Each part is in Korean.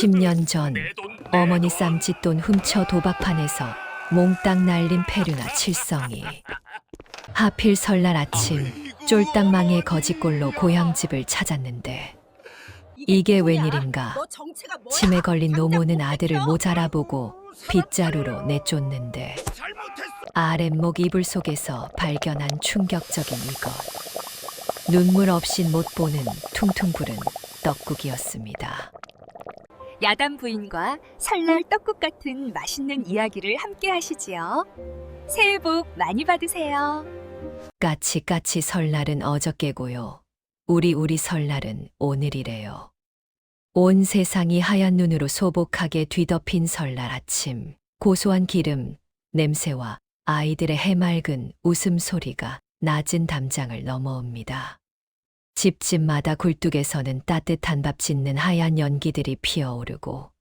10년 전 어머니 쌈짓돈 훔쳐 도박판에서 몽땅 날린 페류나 칠성이 하필 설날 아침 쫄딱 망의 거지꼴로 고향집을 찾았는데 이게 웬일인가. 치매 걸린 노모는 아들을 모자라보고 빗자루로 내쫓는데 아랫목 이불 속에서 발견한 충격적인 이것. 눈물 없인 못 보는 퉁퉁 부른 떡국이었습니다. 야단 부인과 설날 떡국 같은 맛있는 이야기를 함께 하시지요. 새해 복 많이 받으세요. 까치까치 설날은 어저께고요. 우리 설날은 오늘이래요. 온 세상이 하얀 눈으로 소복하게 뒤덮인 설날 아침. 고소한 기름, 냄새와 아이들의 해맑은 웃음소리가 낮은 담장을 넘어옵니다. 집집마다 굴뚝에서는 따뜻한 밥 짓는 하얀 연기들이 피어오르고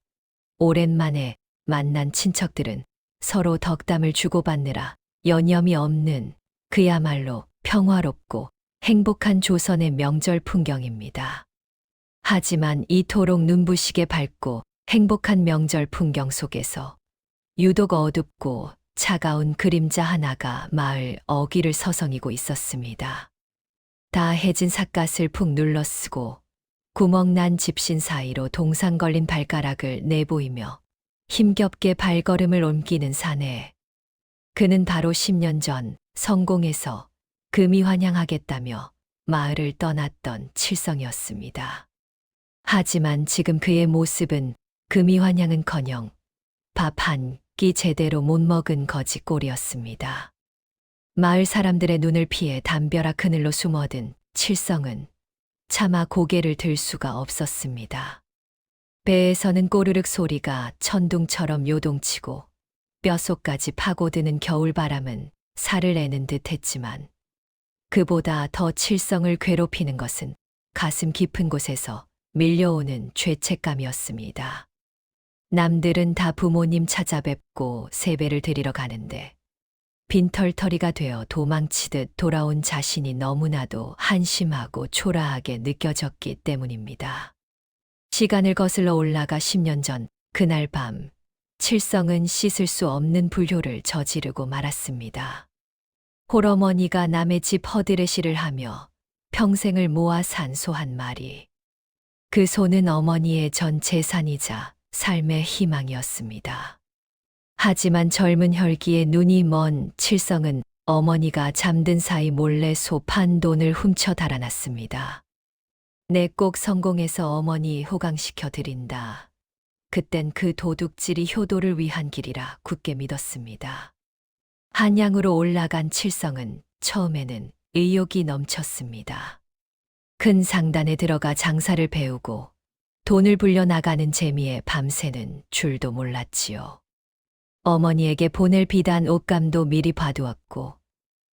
오랜만에 만난 친척들은 서로 덕담을 주고받느라 여념이 없는 그야말로 평화롭고 행복한 조선의 명절 풍경입니다. 하지만 이토록 눈부시게 밝고 행복한 명절 풍경 속에서 유독 어둡고 차가운 그림자 하나가 마을 어귀를 서성이고 있었습니다. 다 해진 삿갓을 푹 눌러쓰고 구멍난 집신 사이로 동상 걸린 발가락을 내보이며 힘겹게 발걸음을 옮기는 사내. 그는 바로 10년 전 성공해서 금이 환향하겠다며 마을을 떠났던 칠성이었습니다. 하지만 지금 그의 모습은 금이 환향은커녕 밥 한 끼 제대로 못 먹은 거지 꼴이었습니다. 마을 사람들의 눈을 피해 담벼락 그늘로 숨어든 칠성은 차마 고개를 들 수가 없었습니다. 배에서는 꼬르륵 소리가 천둥처럼 요동치고 뼛속까지 파고드는 겨울바람은 살을 내는 듯 했지만 그보다 더 칠성을 괴롭히는 것은 가슴 깊은 곳에서 밀려오는 죄책감이었습니다. 남들은 다 부모님 찾아뵙고 세배를 드리러 가는데 빈털터리가 되어 도망치듯 돌아온 자신이 너무나도 한심하고 초라하게 느껴졌기 때문입니다. 시간을 거슬러 올라가 10년 전 그날 밤 칠성은 씻을 수 없는 불효를 저지르고 말았습니다. 홀어머니가 남의 집 허드레시를 하며 평생을 모아 산 소 한 마리. 그 소는 어머니의 전 재산이자 삶의 희망이었습니다. 하지만 젊은 혈기에 눈이 먼 칠성은 어머니가 잠든 사이 몰래 소 판 돈을 훔쳐 달아났습니다. 내 꼭 성공해서 어머니 호강시켜 드린다. 그땐 그 도둑질이 효도를 위한 길이라 굳게 믿었습니다. 한양으로 올라간 칠성은 처음에는 의욕이 넘쳤습니다. 큰 상단에 들어가 장사를 배우고 돈을 불려나가는 재미에 밤새는 줄도 몰랐지요. 어머니에게 보낼 비단 옷감도 미리 봐두었고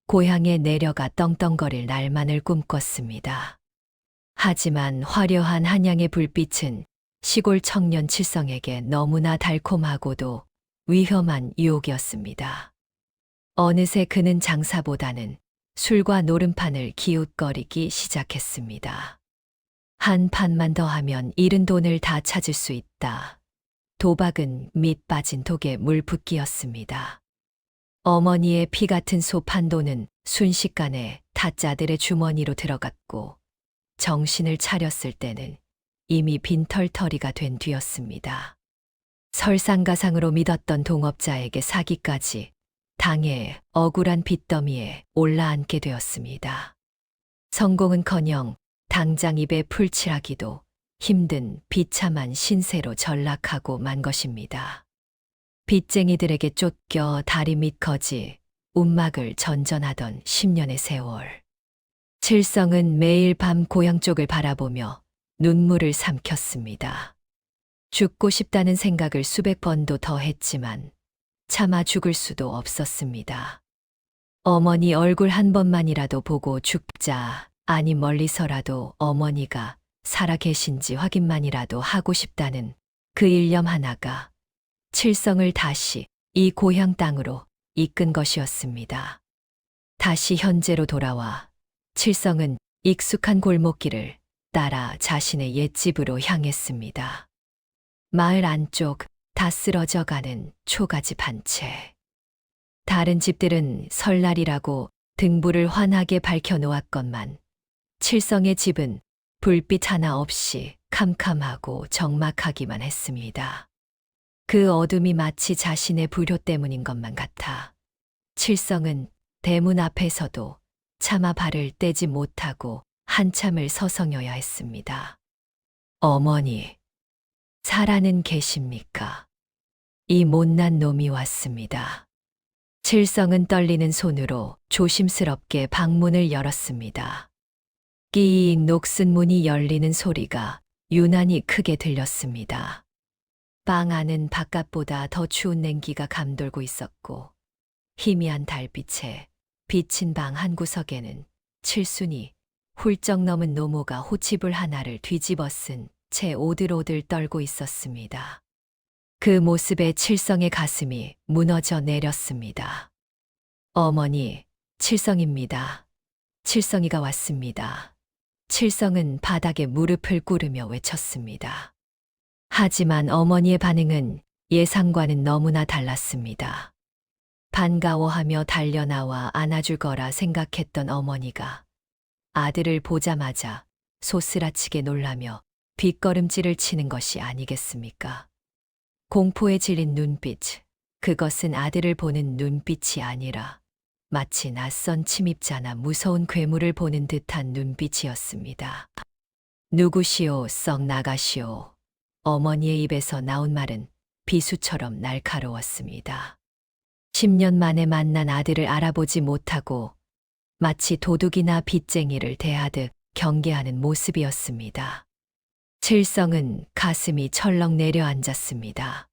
고향에 내려가 떵떵거릴 날만을 꿈꿨습니다. 하지만 화려한 한양의 불빛은 시골 청년 칠성에게 너무나 달콤하고도 위험한 유혹이었습니다. 어느새 그는 장사보다는 술과 노름판을 기웃거리기 시작했습니다. 한 판만 더 하면 잃은 돈을 다 찾을 수 있다. 도박은 밑 빠진 독에 물 붓기였습니다. 어머니의 피 같은 소 판돈은 순식간에 타짜들의 주머니로 들어갔고 정신을 차렸을 때는 이미 빈털터리가 된 뒤였습니다. 설상가상으로 믿었던 동업자에게 사기까지 당해 억울한 빚더미에 올라앉게 되었습니다. 성공은커녕 당장 입에 풀칠하기도 힘든 비참한 신세로 전락하고 만 것입니다. 빚쟁이들에게 쫓겨 다리 밑 거지, 움막을 전전하던 10년의 세월. 칠성은 매일 밤 고향 쪽을 바라보며 눈물을 삼켰습니다. 죽고 싶다는 생각을 수백 번도 더 했지만 차마 죽을 수도 없었습니다. 어머니 얼굴 한 번만이라도 보고 죽자, 아니 멀리서라도 어머니가 살아계신지 확인만이라도 하고 싶다는 그 일념 하나가 칠성을 다시 이 고향 땅으로 이끈 것이었습니다. 다시 현재로 돌아와 칠성은 익숙한 골목길을 따라 자신의 옛집으로 향했습니다. 마을 안쪽 다 쓰러져 가는 초가집 한 채. 다른 집들은 설날이라고 등불을 환하게 밝혀 놓았건만 칠성의 집은 불빛 하나 없이 캄캄하고 적막하기만 했습니다. 그 어둠이 마치 자신의 불효 때문인 것만 같아 칠성은 대문 앞에서도 차마 발을 떼지 못하고 한참을 서성여야 했습니다. 어머니, 살아는 계십니까? 이 못난 놈이 왔습니다. 칠성은 떨리는 손으로 조심스럽게 방문을 열었습니다. 끼익 녹슨 문이 열리는 소리가 유난히 크게 들렸습니다. 방 안은 바깥보다 더 추운 냉기가 감돌고 있었고 희미한 달빛에 비친 방 한 구석에는 칠순이 훌쩍 넘은 노모가 호치불 하나를 뒤집어 쓴 채 오들오들 떨고 있었습니다. 그 모습에 칠성의 가슴이 무너져 내렸습니다. 어머니, 칠성입니다. 칠성이가 왔습니다. 칠성은 바닥에 무릎을 꿇으며 외쳤습니다. 하지만 어머니의 반응은 예상과는 너무나 달랐습니다. 반가워하며 달려나와 안아줄 거라 생각했던 어머니가 아들을 보자마자 소스라치게 놀라며 뒷걸음질을 치는 것이 아니겠습니까? 공포에 질린 눈빛, 그것은 아들을 보는 눈빛이 아니라 마치 낯선 침입자나 무서운 괴물을 보는 듯한 눈빛이었습니다. 누구시오, 썩 나가시오. 어머니의 입에서 나온 말은 비수처럼 날카로웠습니다. 10년 만에 만난 아들을 알아보지 못하고 마치 도둑이나 빚쟁이를 대하듯 경계하는 모습이었습니다. 칠성은 가슴이 철렁 내려앉았습니다.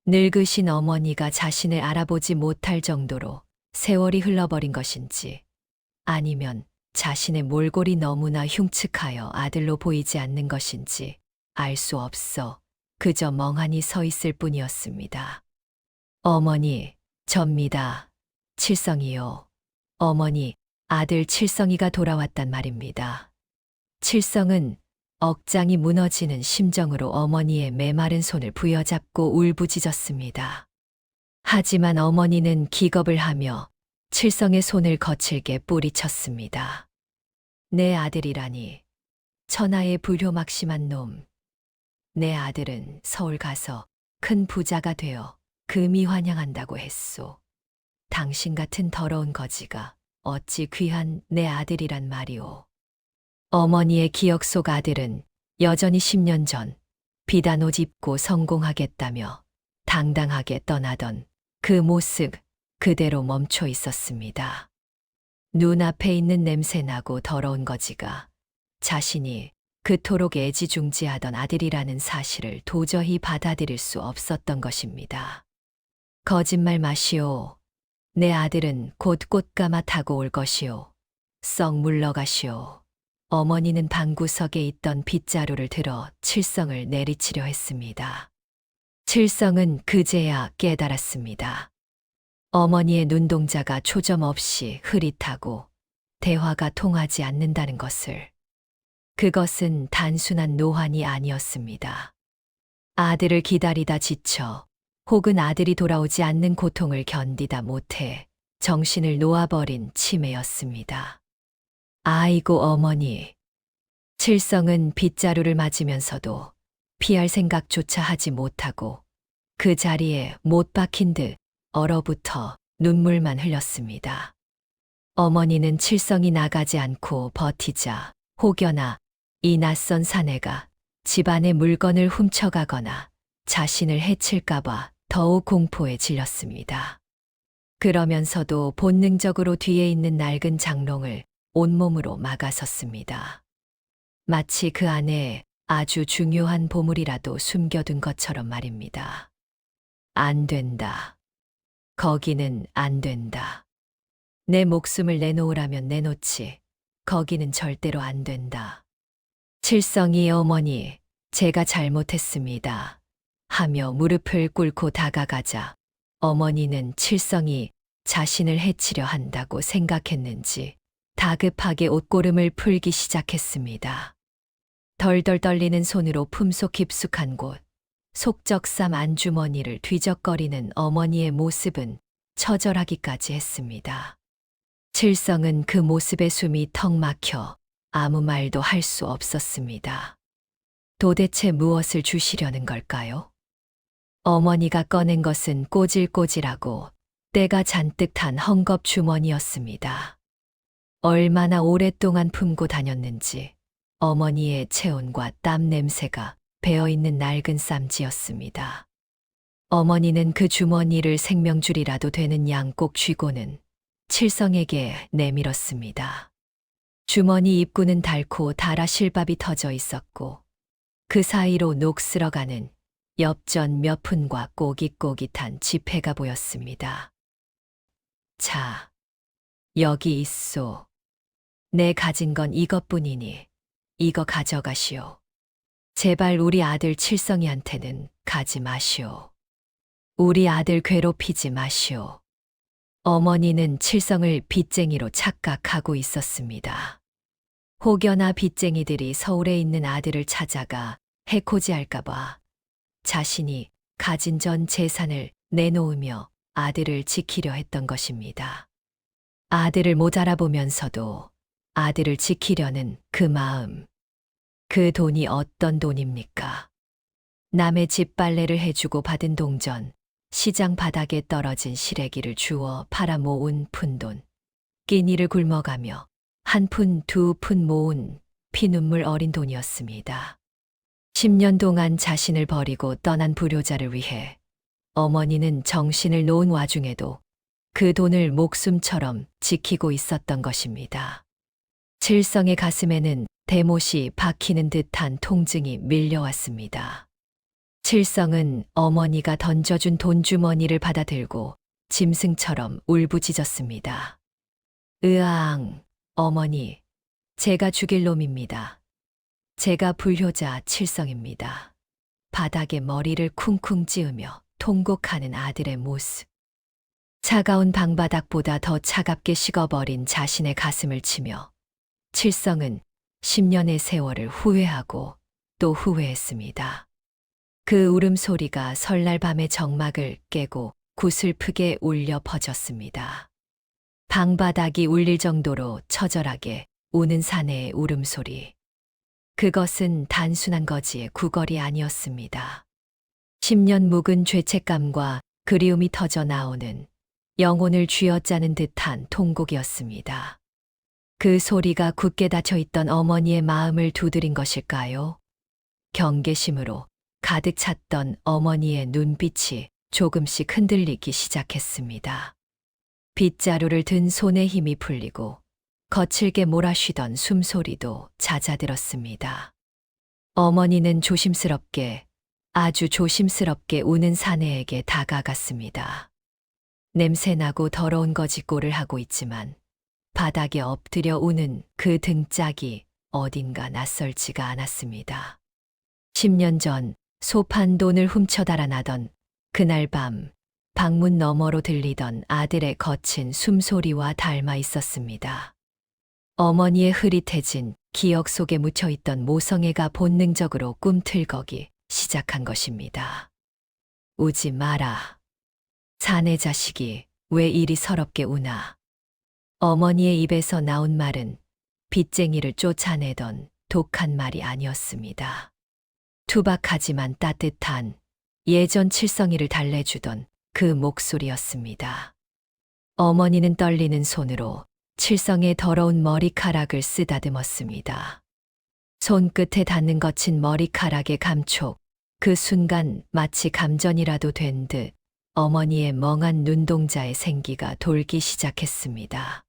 늙으신 어머니가 자신을 알아보지 못할 정도로 세월이 흘러버린 것인지 아니면 자신의 몰골이 너무나 흉측하여 아들로 보이지 않는 것인지 알 수 없어 그저 멍하니 서 있을 뿐이었습니다. 어머니, 접니다. 칠성이요. 어머니, 아들 칠성이가 돌아왔단 말입니다. 칠성은 억장이 무너지는 심정으로 어머니의 메마른 손을 부여잡고 울부짖었습니다. 하지만 어머니는 기겁을 하며 칠성의 손을 거칠게 뿌리쳤습니다. 내 아들이라니, 천하의 불효막심한 놈. 내 아들은 서울 가서 큰 부자가 되어 금이 환영한다고 했소. 당신 같은 더러운 거지가 어찌 귀한 내 아들이란 말이오. 어머니의 기억 속 아들은 여전히 10년 전 비단 옷 입고 성공하겠다며 당당하게 떠나던 그 모습 그대로 멈춰 있었습니다. 눈앞에 있는 냄새나고 더러운 거지가 자신이 그토록 애지중지하던 아들이라는 사실을 도저히 받아들일 수 없었던 것입니다. 거짓말 마시오. 내 아들은 곧 꽃가마 타고 올 것이오. 썩 물러가시오. 어머니는 방구석에 있던 빗자루를 들어 칠성을 내리치려 했습니다. 칠성은 그제야 깨달았습니다. 어머니의 눈동자가 초점 없이 흐릿하고 대화가 통하지 않는다는 것을. 그것은 단순한 노환이 아니었습니다. 아들을 기다리다 지쳐 혹은 아들이 돌아오지 않는 고통을 견디다 못해 정신을 놓아버린 치매였습니다. 아이고 어머니. 칠성은 빗자루를 맞으면서도 피할 생각조차 하지 못하고 그 자리에 못 박힌 듯 얼어붙어 눈물만 흘렸습니다. 어머니는 칠성이 나가지 않고 버티자 혹여나 이 낯선 사내가 집안의 물건을 훔쳐가거나 자신을 해칠까봐 더욱 공포에 질렸습니다. 그러면서도 본능적으로 뒤에 있는 낡은 장롱을 온몸으로 막아섰습니다. 마치 그 안에 아주 중요한 보물이라도 숨겨둔 것처럼 말입니다. 안 된다. 거기는 안 된다. 내 목숨을 내놓으라면 내놓지. 거기는 절대로 안 된다. 칠성이 어머니, 제가 잘못했습니다. 하며 무릎을 꿇고 다가가자 어머니는 칠성이 자신을 해치려 한다고 생각했는지 다급하게 옷고름을 풀기 시작했습니다. 덜덜 떨리는 손으로 품속 깊숙한 곳, 속적삼 안주머니를 뒤적거리는 어머니의 모습은 처절하기까지 했습니다. 칠성은 그 모습에 숨이 턱 막혀 아무 말도 할 수 없었습니다. 도대체 무엇을 주시려는 걸까요? 어머니가 꺼낸 것은 꼬질꼬질하고 때가 잔뜩 탄 헝겊 주머니였습니다. 얼마나 오랫동안 품고 다녔는지 어머니의 체온과 땀 냄새가 배어있는 낡은 쌈지였습니다. 어머니는 그 주머니를 생명줄이라도 되는 양 꼭 쥐고는 칠성에게 내밀었습니다. 주머니 입구는 닳고 닳아 실밥이 터져 있었고 그 사이로 녹슬어가는 엽전 몇 푼과 꼬깃꼬깃한 지폐가 보였습니다. 자, 여기 있소. 내 가진 건 이것뿐이니 이거 가져가시오. 제발 우리 아들 칠성이한테는 가지 마시오. 우리 아들 괴롭히지 마시오. 어머니는 칠성을 빚쟁이로 착각하고 있었습니다. 혹여나 빚쟁이들이 서울에 있는 아들을 찾아가 해코지할까봐 자신이 가진 전 재산을 내놓으며 아들을 지키려 했던 것입니다. 아들을 못 알아보면서도 아들을 지키려는 그 마음. 그 돈이 어떤 돈입니까? 남의 집 빨래를 해주고 받은 동전, 시장 바닥에 떨어진 시래기를 주워 팔아 모은 푼돈, 끼니를 굶어가며 한 푼, 두 푼 모은 피눈물 어린 돈이었습니다. 10년 동안 자신을 버리고 떠난 불효자를 위해 어머니는 정신을 놓은 와중에도 그 돈을 목숨처럼 지키고 있었던 것입니다. 칠성의 가슴에는 대못이 박히는 듯한 통증이 밀려왔습니다. 칠성은 어머니가 던져준 돈주머니를 받아들고 짐승처럼 울부짖었습니다. 으앙, 어머니, 제가 죽일 놈입니다. 제가 불효자 칠성입니다. 바닥에 머리를 쿵쿵 찌으며 통곡하는 아들의 모습. 차가운 방바닥보다 더 차갑게 식어버린 자신의 가슴을 치며 칠성은 10년의 세월을 후회하고 또 후회했습니다. 그 울음소리가 설날 밤의 정막을 깨고 구슬프게 울려 퍼졌습니다. 방바닥이 울릴 정도로 처절하게 우는 사내의 울음소리. 그것은 단순한 거지의 구걸이 아니었습니다. 10년 묵은 죄책감과 그리움이 터져 나오는 영혼을 쥐어짜는 듯한 통곡이었습니다. 그 소리가 굳게 닫혀있던 어머니의 마음을 두드린 것일까요? 경계심으로 가득 찼던 어머니의 눈빛이 조금씩 흔들리기 시작했습니다. 빗자루를 든 손에 힘이 풀리고 거칠게 몰아쉬던 숨소리도 잦아들었습니다. 어머니는 조심스럽게, 아주 조심스럽게 우는 사내에게 다가갔습니다. 냄새나고 더러운 거짓골을 하고 있지만 바닥에 엎드려 우는 그 등짝이 어딘가 낯설지가 않았습니다. 10년 전 소판 돈을 훔쳐 달아나던 그날 밤 방문 너머로 들리던 아들의 거친 숨소리와 닮아 있었습니다. 어머니의 흐릿해진 기억 속에 묻혀있던 모성애가 본능적으로 꿈틀거기 시작한 것입니다. 우지 마라. 사내 자식이 왜 이리 서럽게 우나. 어머니의 입에서 나온 말은 빚쟁이를 쫓아내던 독한 말이 아니었습니다. 투박하지만 따뜻한 예전 칠성이를 달래주던 그 목소리였습니다. 어머니는 떨리는 손으로 칠성의 더러운 머리카락을 쓰다듬었습니다. 손끝에 닿는 거친 머리카락의 감촉, 그 순간 마치 감전이라도 된 듯 어머니의 멍한 눈동자에 생기가 돌기 시작했습니다.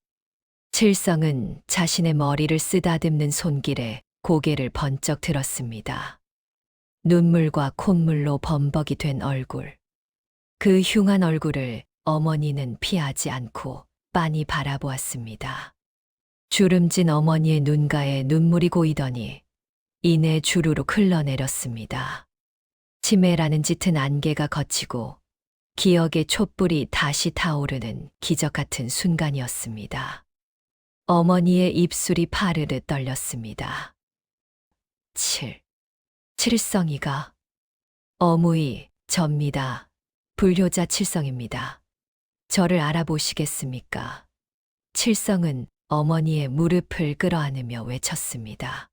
칠성은 자신의 머리를 쓰다듬는 손길에 고개를 번쩍 들었습니다. 눈물과 콧물로 범벅이 된 얼굴. 그 흉한 얼굴을 어머니는 피하지 않고 빤히 바라보았습니다. 주름진 어머니의 눈가에 눈물이 고이더니 이내 주르륵 흘러내렸습니다. 치매라는 짙은 안개가 걷히고 기억의 촛불이 다시 타오르는 기적 같은 순간이었습니다. 어머니의 입술이 파르르 떨렸습니다. 칠성이가. 어무이, 접니다. 불효자 칠성입니다. 저를 알아보시겠습니까? 칠성은 어머니의 무릎을 끌어안으며 외쳤습니다.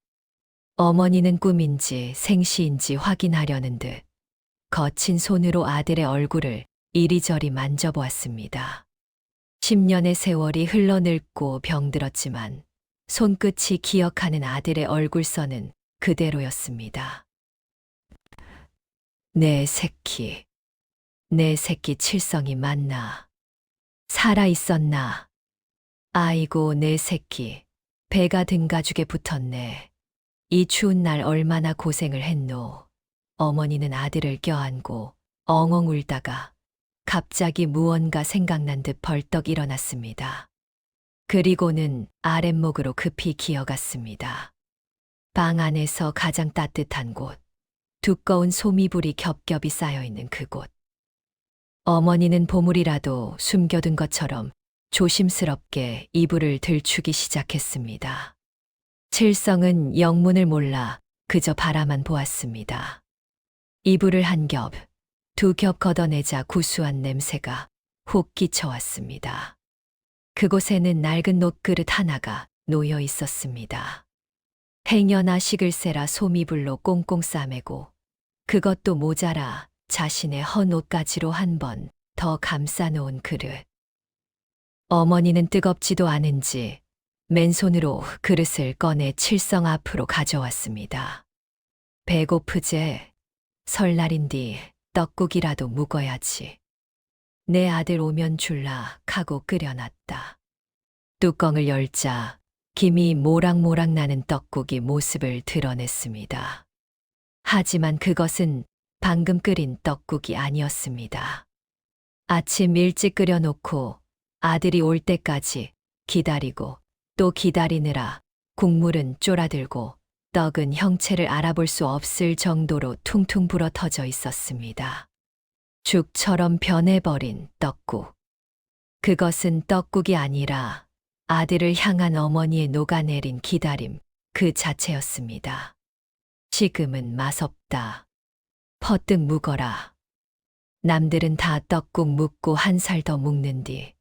어머니는 꿈인지 생시인지 확인하려는 듯 거친 손으로 아들의 얼굴을 이리저리 만져보았습니다. 10년의 세월이 흘러늙고 병들었지만 손끝이 기억하는 아들의 얼굴선은 그대로였습니다. 내 새끼 칠성이 맞나? 살아 있었나? 아이고, 내 새끼, 배가 등 가죽에 붙었네. 이 추운 날 얼마나 고생을 했노. 어머니는 아들을 껴안고 엉엉 울다가 갑자기 무언가 생각난 듯 벌떡 일어났습니다. 그리고는 아랫목으로 급히 기어갔습니다. 방 안에서 가장 따뜻한 곳, 두꺼운 소미불이 겹겹이 쌓여있는 그곳. 어머니는 보물이라도 숨겨둔 것처럼 조심스럽게 이불을 들추기 시작했습니다. 칠성은 영문을 몰라 그저 바라만 보았습니다. 이불을 한 겹, 두 겹 걷어내자 구수한 냄새가 훅 끼쳐왔습니다. 그곳에는 낡은 놋그릇 하나가 놓여 있었습니다. 행여나 식을 새라 소미불로 꽁꽁 싸매고 그것도 모자라 자신의 헌 옷가지로 한 번 더 감싸놓은 그릇. 어머니는 뜨겁지도 않은지 맨손으로 그릇을 꺼내 칠성 앞으로 가져왔습니다. 배고프제? 설날인디 떡국이라도 묵어야지. 내 아들 오면 줄라 하고 끓여놨다. 뚜껑을 열자 김이 모락모락 나는 떡국이 모습을 드러냈습니다. 하지만 그것은 방금 끓인 떡국이 아니었습니다. 아침 일찍 끓여놓고 아들이 올 때까지 기다리고 또 기다리느라 국물은 쫄아들고 떡은 형체를 알아볼 수 없을 정도로 퉁퉁 불어터져 있었습니다. 죽처럼 변해버린 떡국. 그것은 떡국이 아니라 아들을 향한 어머니의 녹아내린 기다림 그 자체였습니다. 지금은 맛없다. 퍼뜩 묵어라. 남들은 다 떡국 묵고 한 살 더 묵는 뒤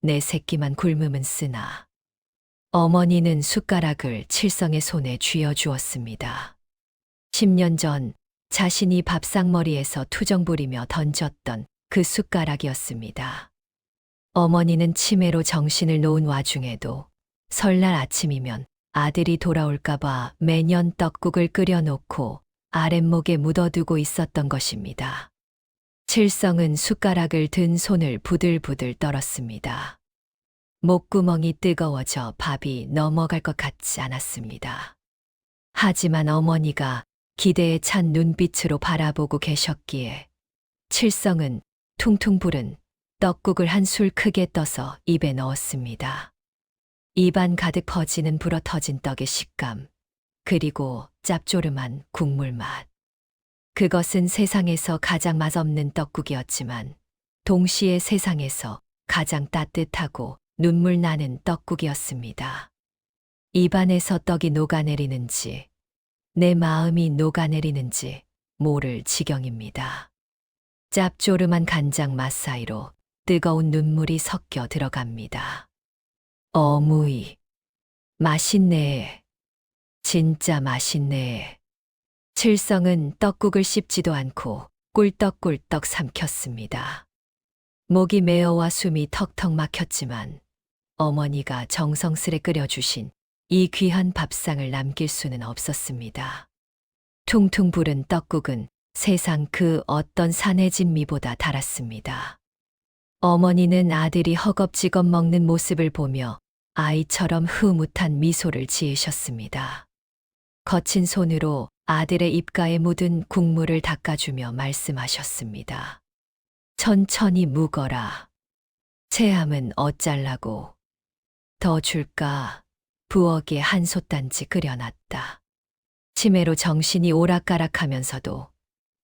내 새끼만 굶으면 쓰나. 어머니는 숟가락을 칠성의 손에 쥐어주었습니다. 10년 전 자신이 밥상머리에서 투정 부리며 던졌던 그 숟가락이었습니다. 어머니는 치매로 정신을 놓은 와중에도 설날 아침이면 아들이 돌아올까봐 매년 떡국을 끓여놓고 아랫목에 묻어두고 있었던 것입니다. 칠성은 숟가락을 든 손을 부들부들 떨었습니다. 목구멍이 뜨거워져 밥이 넘어갈 것 같지 않았습니다. 하지만 어머니가 기대에 찬 눈빛으로 바라보고 계셨기에 칠성은 퉁퉁 부른 떡국을 한 술 크게 떠서 입에 넣었습니다. 입안 가득 퍼지는 불어터진 떡의 식감, 그리고 짭조름한 국물 맛. 그것은 세상에서 가장 맛없는 떡국이었지만 동시에 세상에서 가장 따뜻하고 눈물 나는 떡국이었습니다. 입안에서 떡이 녹아내리는지 내 마음이 녹아내리는지 모를 지경입니다. 짭조름한 간장 맛 사이로 뜨거운 눈물이 섞여 들어갑니다. 어무이, 맛있네. 진짜 맛있네. 칠성은 떡국을 씹지도 않고 꿀떡꿀떡 삼켰습니다. 목이 메어와 숨이 턱턱 막혔지만 어머니가 정성스레 끓여주신 이 귀한 밥상을 남길 수는 없었습니다. 퉁퉁 부른 떡국은 세상 그 어떤 산해진 미보다 달았습니다. 어머니는 아들이 허겁지겁 먹는 모습을 보며 아이처럼 흐뭇한 미소를 지으셨습니다. 거친 손으로 아들의 입가에 묻은 국물을 닦아주며 말씀하셨습니다. 천천히 묵어라. 체함은 어짤라고. 더 줄까? 부엌에 한 솥단지 끓여놨다. 치매로 정신이 오락가락하면서도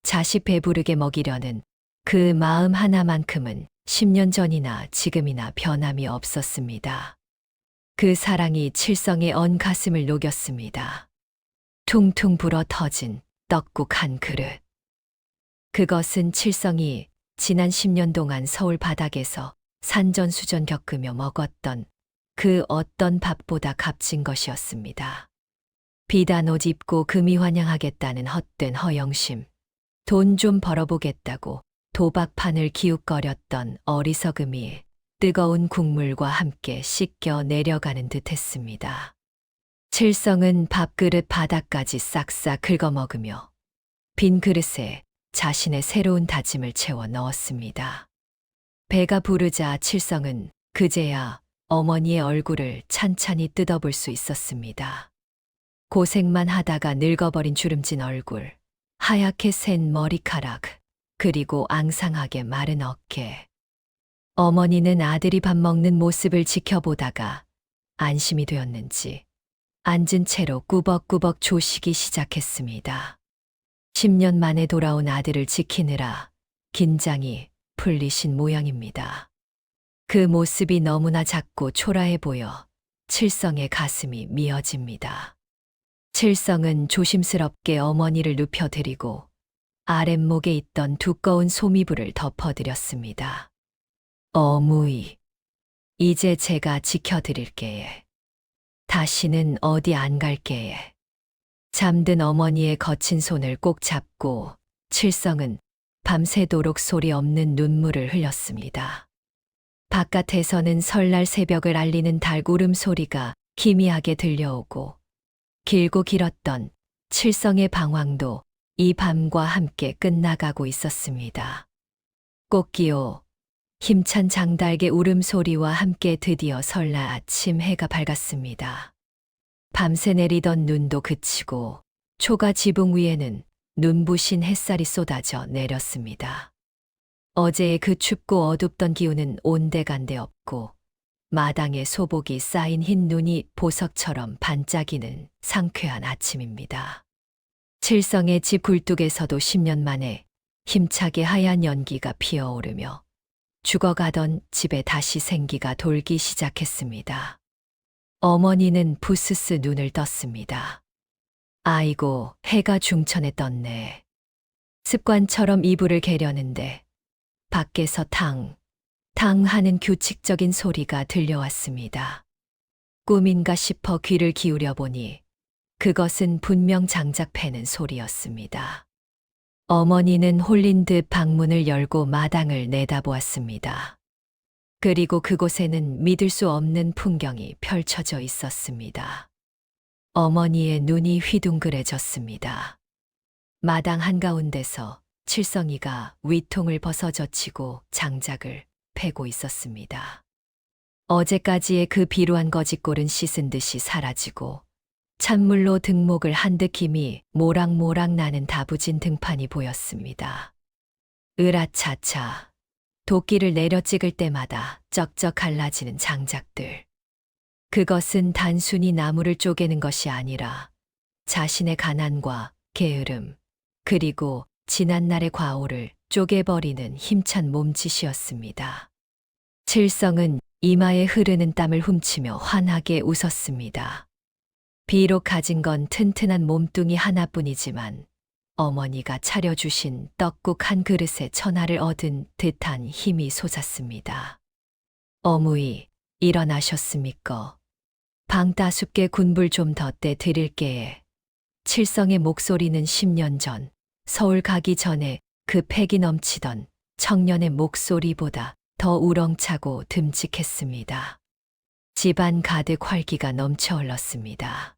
자식 배부르게 먹이려는 그 마음 하나만큼은 10년 전이나 지금이나 변함이 없었습니다. 그 사랑이 칠성의 언 가슴을 녹였습니다. 퉁퉁 불어 터진 떡국 한 그릇. 그것은 칠성이 지난 10년 동안 서울 바닥에서 산전수전 겪으며 먹었던 그 어떤 밥보다 값진 것이었습니다. 비단 옷 입고 금이 환영하겠다는 헛된 허영심, 돈 좀 벌어보겠다고 도박판을 기웃거렸던 어리석음이 뜨거운 국물과 함께 씻겨 내려가는 듯 했습니다. 칠성은 밥그릇 바닥까지 싹싹 긁어먹으며 빈 그릇에 자신의 새로운 다짐을 채워 넣었습니다. 배가 부르자 칠성은 그제야 어머니의 얼굴을 찬찬히 뜯어볼 수 있었습니다. 고생만 하다가 늙어버린 주름진 얼굴, 하얗게 센 머리카락, 그리고 앙상하게 마른 어깨. 어머니는 아들이 밥 먹는 모습을 지켜보다가 안심이 되었는지 앉은 채로 꾸벅꾸벅 조시기 시작했습니다. 10년 만에 돌아온 아들을 지키느라 긴장이 풀리신 모양입니다. 그 모습이 너무나 작고 초라해 보여 칠성의 가슴이 미어집니다. 칠성은 조심스럽게 어머니를 눕혀드리고 아랫목에 있던 두꺼운 소미불을 덮어드렸습니다. 어무이, 이제 제가 지켜드릴게에. 다시는 어디 안 갈게에. 잠든 어머니의 거친 손을 꼭 잡고 칠성은 밤새도록 소리 없는 눈물을 흘렸습니다. 바깥에서는 설날 새벽을 알리는 닭 울음소리가 기미하게 들려오고 길고 길었던 칠성의 방황도 이 밤과 함께 끝나가고 있었습니다. 꽃기호, 힘찬 장닭의 울음소리와 함께 드디어 설날 아침 해가 밝았습니다. 밤새 내리던 눈도 그치고 초가 지붕 위에는 눈부신 햇살이 쏟아져 내렸습니다. 어제의 그 춥고 어둡던 기운은 온데간데 없고 마당에 소복이 쌓인 흰 눈이 보석처럼 반짝이는 상쾌한 아침입니다. 칠성의 집 굴뚝에서도 10년 만에 힘차게 하얀 연기가 피어오르며 죽어가던 집에 다시 생기가 돌기 시작했습니다. 어머니는 부스스 눈을 떴습니다. 아이고, 해가 중천에 떴네. 습관처럼 이불을 개려는데 밖에서 탕 하는 규칙적인 소리가 들려왔습니다. 꿈인가 싶어 귀를 기울여 보니 그것은 분명 장작 패는 소리였습니다. 어머니는 홀린 듯 방문을 열고 마당을 내다보았습니다. 그리고 그곳에는 믿을 수 없는 풍경이 펼쳐져 있었습니다. 어머니의 눈이 휘둥그레졌습니다. 마당 한가운데서 칠성이가 위통을 벗어젖히고 장작을 패고 있었습니다. 어제까지의 그 비루한 거짓골은 씻은 듯이 사라지고 찬물로 등목을 한듯 힘이 모락모락 나는 다부진 등판이 보였습니다. 으라차차, 도끼를 내려 찍을 때마다 쩍쩍 갈라지는 장작들. 그것은 단순히 나무를 쪼개는 것이 아니라 자신의 가난과 게으름, 그리고 지난날의 과오를 쪼개버리는 힘찬 몸짓이었습니다. 칠성은 이마에 흐르는 땀을 훔치며 환하게 웃었습니다. 비록 가진 건 튼튼한 몸뚱이 하나뿐이지만 어머니가 차려주신 떡국 한 그릇에 천하를 얻은 듯한 힘이 솟았습니다. 어무이, 일어나셨습니까? 방 따숩게 군불 좀 더 떼 드릴게에. 칠성의 목소리는 10년 전 서울 가기 전에 그 패기 넘치던 청년의 목소리보다 더 우렁차고 듬직했습니다. 집안 가득 활기가 넘쳐 흘렀습니다.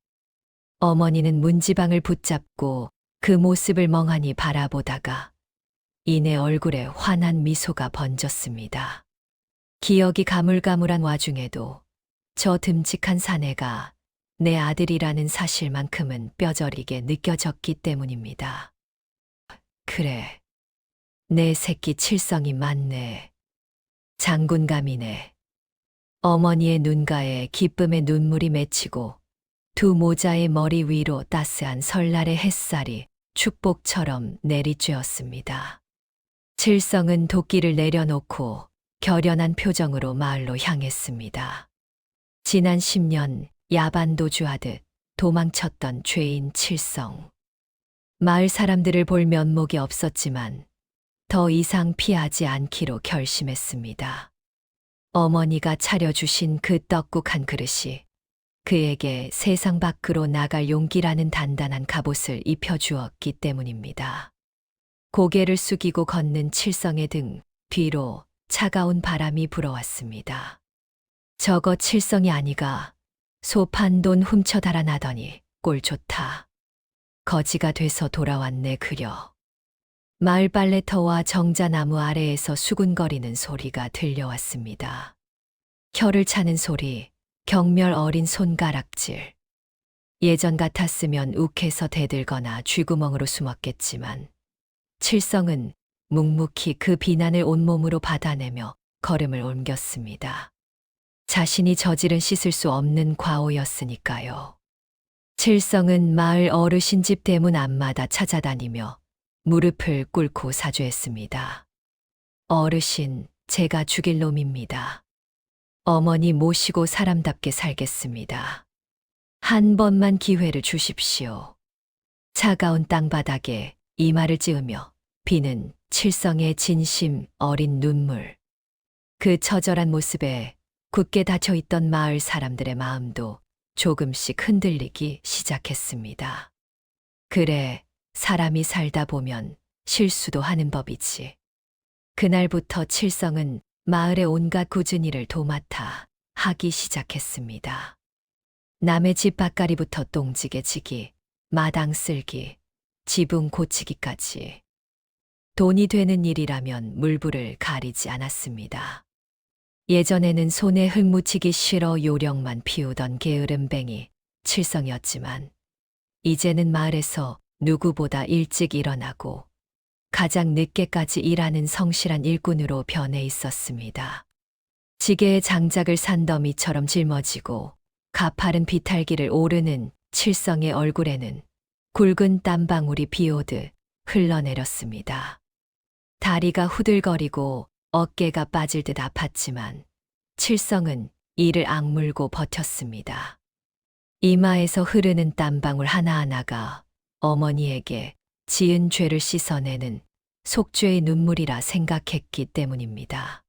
어머니는 문지방을 붙잡고 그 모습을 멍하니 바라보다가 이내 얼굴에 환한 미소가 번졌습니다. 기억이 가물가물한 와중에도 저 듬직한 사내가 내 아들이라는 사실만큼은 뼈저리게 느껴졌기 때문입니다. 그래, 내 새끼 칠성이 맞네. 장군감이네. 어머니의 눈가에 기쁨의 눈물이 맺히고 두 모자의 머리 위로 따스한 설날의 햇살이 축복처럼 내리쬐었습니다. 칠성은 도끼를 내려놓고 결연한 표정으로 마을로 향했습니다. 지난 10년 야반도주하듯 도망쳤던 죄인 칠성. 마을 사람들을 볼 면목이 없었지만 더 이상 피하지 않기로 결심했습니다. 어머니가 차려주신 그 떡국 한 그릇이 그에게 세상 밖으로 나갈 용기라는 단단한 갑옷을 입혀주었기 때문입니다. 고개를 숙이고 걷는 칠성의 등 뒤로 차가운 바람이 불어왔습니다. 저거 칠성이 아니가 소판 돈 훔쳐 달아나더니 꼴 좋다. 거지가 돼서 돌아왔네 그려. 마을 빨래터와 정자나무 아래에서 수군거리는 소리가 들려왔습니다. 혀를 차는 소리, 경멸 어린 손가락질. 예전 같았으면 욱해서 대들거나 쥐구멍으로 숨었겠지만 칠성은 묵묵히 그 비난을 온몸으로 받아내며 걸음을 옮겼습니다. 자신이 저지른 씻을 수 없는 과오였으니까요. 칠성은 마을 어르신 집 대문 앞마다 찾아다니며 무릎을 꿇고 사죄했습니다. 어르신, 제가 죽일 놈입니다. 어머니 모시고 사람답게 살겠습니다. 한 번만 기회를 주십시오. 차가운 땅바닥에 이마를 찌으며 비는 칠성의 진심 어린 눈물. 그 처절한 모습에 굳게 닫혀있던 마을 사람들의 마음도 조금씩 흔들리기 시작했습니다. 그래, 사람이 살다 보면 실수도 하는 법이지. 그날부터 칠성은 마을의 온갖 굳은 일을 도맡아 하기 시작했습니다. 남의 집 밭가리부터 똥지게 지기, 마당 쓸기, 지붕 고치기까지. 돈이 되는 일이라면 물불을 가리지 않았습니다. 예전에는 손에 흙 묻히기 싫어 요령만 피우던 게으름뱅이 칠성이었지만 이제는 마을에서 누구보다 일찍 일어나고 가장 늦게까지 일하는 성실한 일꾼으로 변해 있었습니다. 지게의 장작을 산더미처럼 짊어지고 가파른 비탈길을 오르는 칠성의 얼굴에는 굵은 땀방울이 비오듯 흘러내렸습니다. 다리가 후들거리고 어깨가 빠질 듯 아팠지만 칠성은 이를 악물고 버텼습니다. 이마에서 흐르는 땀방울 하나하나가 어머니에게 지은 죄를 씻어내는 속죄의 눈물이라 생각했기 때문입니다.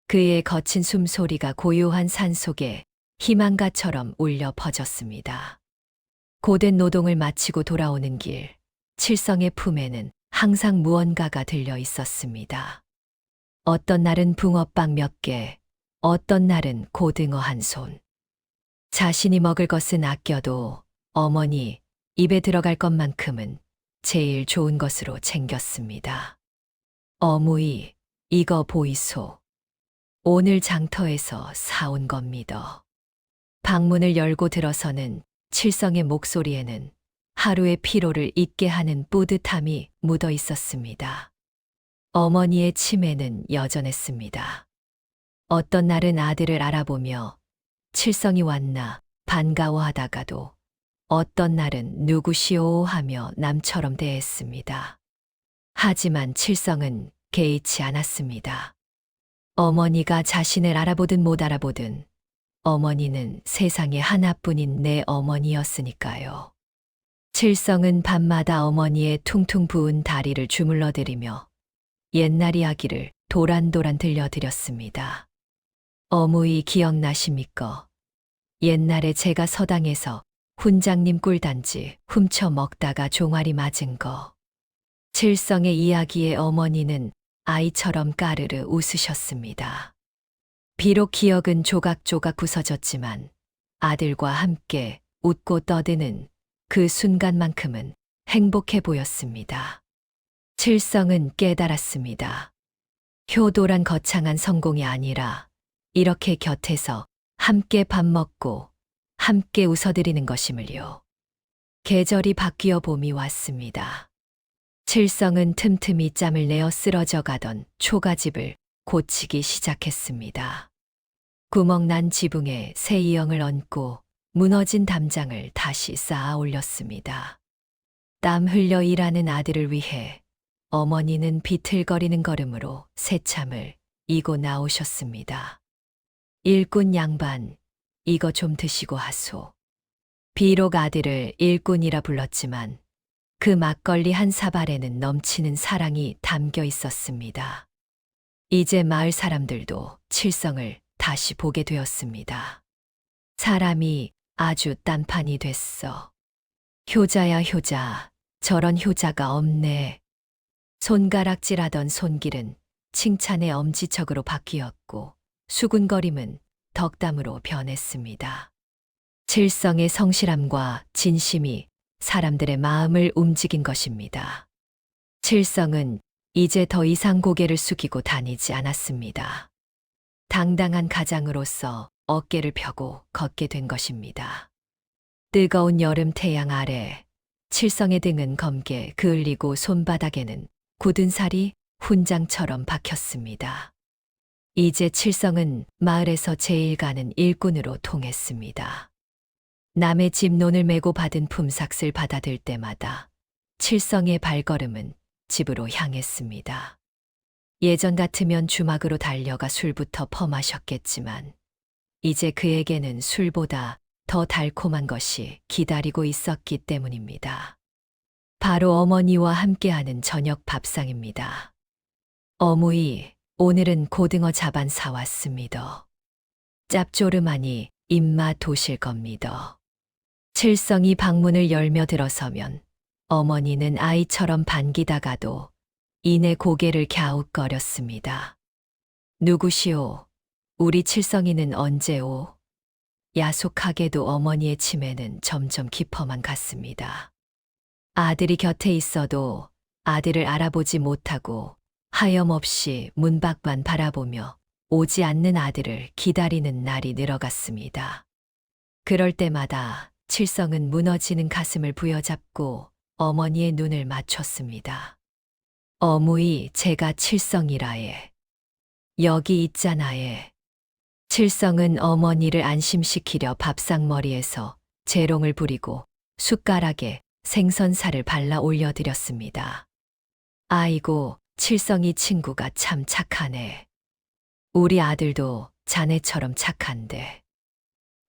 그의 거친 숨소리가 고요한 산속에 희망가처럼 울려 퍼졌습니다. 고된 노동을 마치고 돌아오는 길, 칠성의 품에는 항상 무언가가 들려 있었습니다. 어떤 날은 붕어빵 몇 개, 어떤 날은 고등어 한 손. 자신이 먹을 것은 아껴도 어머니 입에 들어갈 것만큼은 제일 좋은 것으로 챙겼습니다. 어무이, 이거 보이소. 오늘 장터에서 사온 겁니다. 방문을 열고 들어서는 칠성의 목소리에는 하루의 피로를 잊게 하는 뿌듯함이 묻어 있었습니다. 어머니의 치매는 여전했습니다. 어떤 날은 아들을 알아보며 칠성이 왔나 반가워하다가도 어떤 날은 누구시오 하며 남처럼 대했습니다. 하지만 칠성은 개의치 않았습니다. 어머니가 자신을 알아보든 못 알아보든 어머니는 세상에 하나뿐인 내 어머니였으니까요. 칠성은 밤마다 어머니의 퉁퉁 부은 다리를 주물러드리며 옛날 이야기를 도란도란 들려드렸습니다. 어무이 기억나십니까? 옛날에 제가 서당에서 훈장님 꿀단지 훔쳐 먹다가 종아리 맞은 거. 칠성의 이야기에 어머니는 아이처럼 까르르 웃으셨습니다. 비록 기억은 조각조각 부서졌지만 아들과 함께 웃고 떠드는 그 순간만큼은 행복해 보였습니다. 칠성은 깨달았습니다. 효도란 거창한 성공이 아니라 이렇게 곁에서 함께 밥 먹고 함께 웃어드리는 것임을요. 계절이 바뀌어 봄이 왔습니다. 칠성은 틈틈이 짬을 내어 쓰러져 가던 초가집을 고치기 시작했습니다. 구멍난 지붕에 새 이형을 얹고 무너진 담장을 다시 쌓아 올렸습니다. 땀 흘려 일하는 아들을 위해 어머니는 비틀거리는 걸음으로 새참을 이고 나오셨습니다. 일꾼 양반, 이거 좀 드시고 하소. 비록 아들을 일꾼이라 불렀지만 그 막걸리 한 사발에는 넘치는 사랑이 담겨 있었습니다. 이제 마을 사람들도 칠성을 다시 보게 되었습니다. 사람이 아주 딴판이 됐어. 효자야 효자, 저런 효자가 없네. 손가락질하던 손길은 칭찬의 엄지척으로 바뀌었고 수군거림은 덕담으로 변했습니다. 칠성의 성실함과 진심이 사람들의 마음을 움직인 것입니다. 칠성은 이제 더 이상 고개를 숙이고 다니지 않았습니다. 당당한 가장으로서 어깨를 펴고 걷게 된 것입니다. 뜨거운 여름 태양 아래 칠성의 등은 검게 그을리고 손바닥에는 굳은 살이 훈장처럼 박혔습니다. 이제 칠성은 마을에서 제일 가는 일꾼으로 통했습니다. 남의 집 논을 메고 받은 품삯을 받아들 때마다 칠성의 발걸음은 집으로 향했습니다. 예전 같으면 주막으로 달려가 술부터 퍼마셨겠지만 이제 그에게는 술보다 더 달콤한 것이 기다리고 있었기 때문입니다. 바로 어머니와 함께하는 저녁 밥상입니다. 어머니, 오늘은 고등어 자반 사왔습니다. 짭조름하니 입맛 도실 겁니다. 칠성이 방문을 열며 들어서면 어머니는 아이처럼 반기다가도 이내 고개를 갸웃거렸습니다. 누구시오? 우리 칠성이는 언제 오? 야속하게도 어머니의 치매는 점점 깊어만 갔습니다. 아들이 곁에 있어도 아들을 알아보지 못하고 하염없이 문 밖만 바라보며 오지 않는 아들을 기다리는 날이 늘어갔습니다. 그럴 때마다 칠성은 무너지는 가슴을 부여잡고 어머니의 눈을 맞췄습니다. 어무이, 제가 칠성이라에. 여기 있잖아에. 칠성은 어머니를 안심시키려 밥상머리에서 재롱을 부리고 숟가락에 생선살을 발라 올려드렸습니다. 아이고, 칠성이 친구가 참 착하네. 우리 아들도 자네처럼 착한데.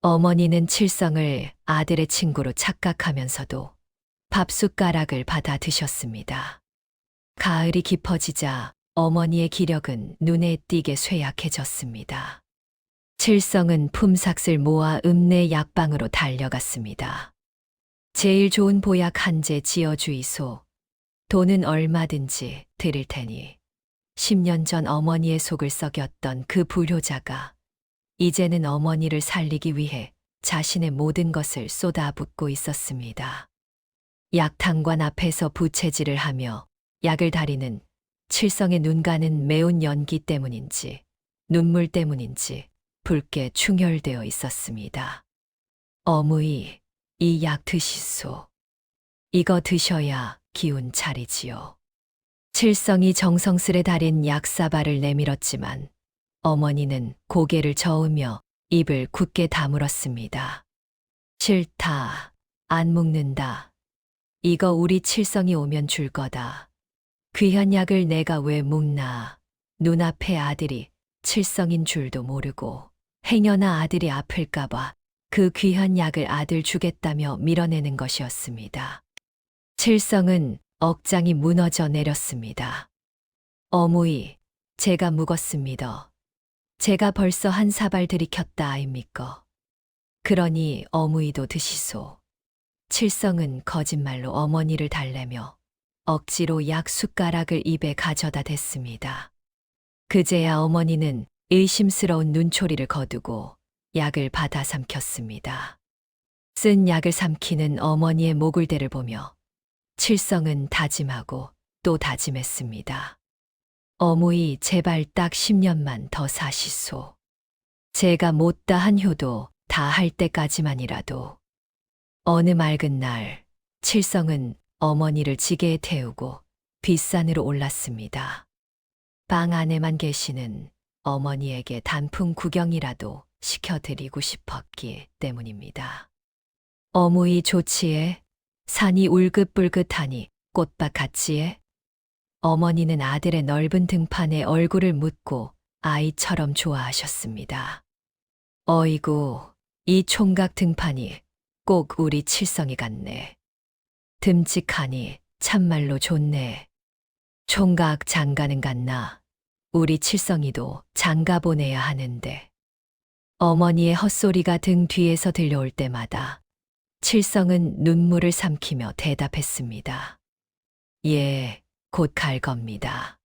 어머니는 칠성을 아들의 친구로 착각하면서도 밥숟가락을 받아 드셨습니다. 가을이 깊어지자 어머니의 기력은 눈에 띄게 쇠약해졌습니다. 칠성은 품삯을 모아 읍내 약방으로 달려갔습니다. 제일 좋은 보약 한 제 지어주이소. 돈은 얼마든지 드릴 테니. 10년 전 어머니의 속을 썩였던 그 불효자가 이제는 어머니를 살리기 위해 자신의 모든 것을 쏟아붓고 있었습니다. 약탕관 앞에서 부채질을 하며 약을 다리는 칠성의 눈가는 매운 연기 때문인지 눈물 때문인지 붉게 충혈되어 있었습니다. 어무이, 이 약 드시소. 이거 드셔야 기운 차리지요. 칠성이 정성스레 달인 약사발을 내밀었지만 어머니는 고개를 저으며 입을 굳게 다물었습니다. 싫다. 안 먹는다. 이거 우리 칠성이 오면 줄 거다. 귀한 약을 내가 왜 먹나. 눈앞에 아들이 칠성인 줄도 모르고 행여나 아들이 아플까봐 그 귀한 약을 아들 주겠다며 밀어내는 것이었습니다. 칠성은 억장이 무너져 내렸습니다. 어무이, 제가 묵었습니다. 제가 벌써 한 사발 들이켰다 아입니까? 그러니 어무이도 드시소. 칠성은 거짓말로 어머니를 달래며 억지로 약 숟가락을 입에 가져다 댔습니다. 그제야 어머니는 의심스러운 눈초리를 거두고 약을 받아 삼켰습니다. 쓴 약을 삼키는 어머니의 목을대를 보며 칠성은 다짐하고 또 다짐했습니다. 어무이, 제발 딱 10년만 더 사시소. 제가 못다 한 효도 다 할 때까지만이라도. 어느 맑은 날 칠성은 어머니를 지게에 태우고 뒷산으로 올랐습니다. 방 안에만 계시는 어머니에게 단풍 구경이라도 시켜드리고 싶었기 때문입니다. 어무이 좋지에? 산이 울긋불긋하니 꽃밭 같지에? 어머니는 아들의 넓은 등판에 얼굴을 묻고 아이처럼 좋아하셨습니다. 어이구, 이 총각 등판이 꼭 우리 칠성이 같네. 듬직하니 참말로 좋네. 총각 장가는 갔나? 우리 칠성이도 장가 보내야 하는데. 어머니의 헛소리가 등 뒤에서 들려올 때마다 칠성은 눈물을 삼키며 대답했습니다. 예, 곧 갈 겁니다.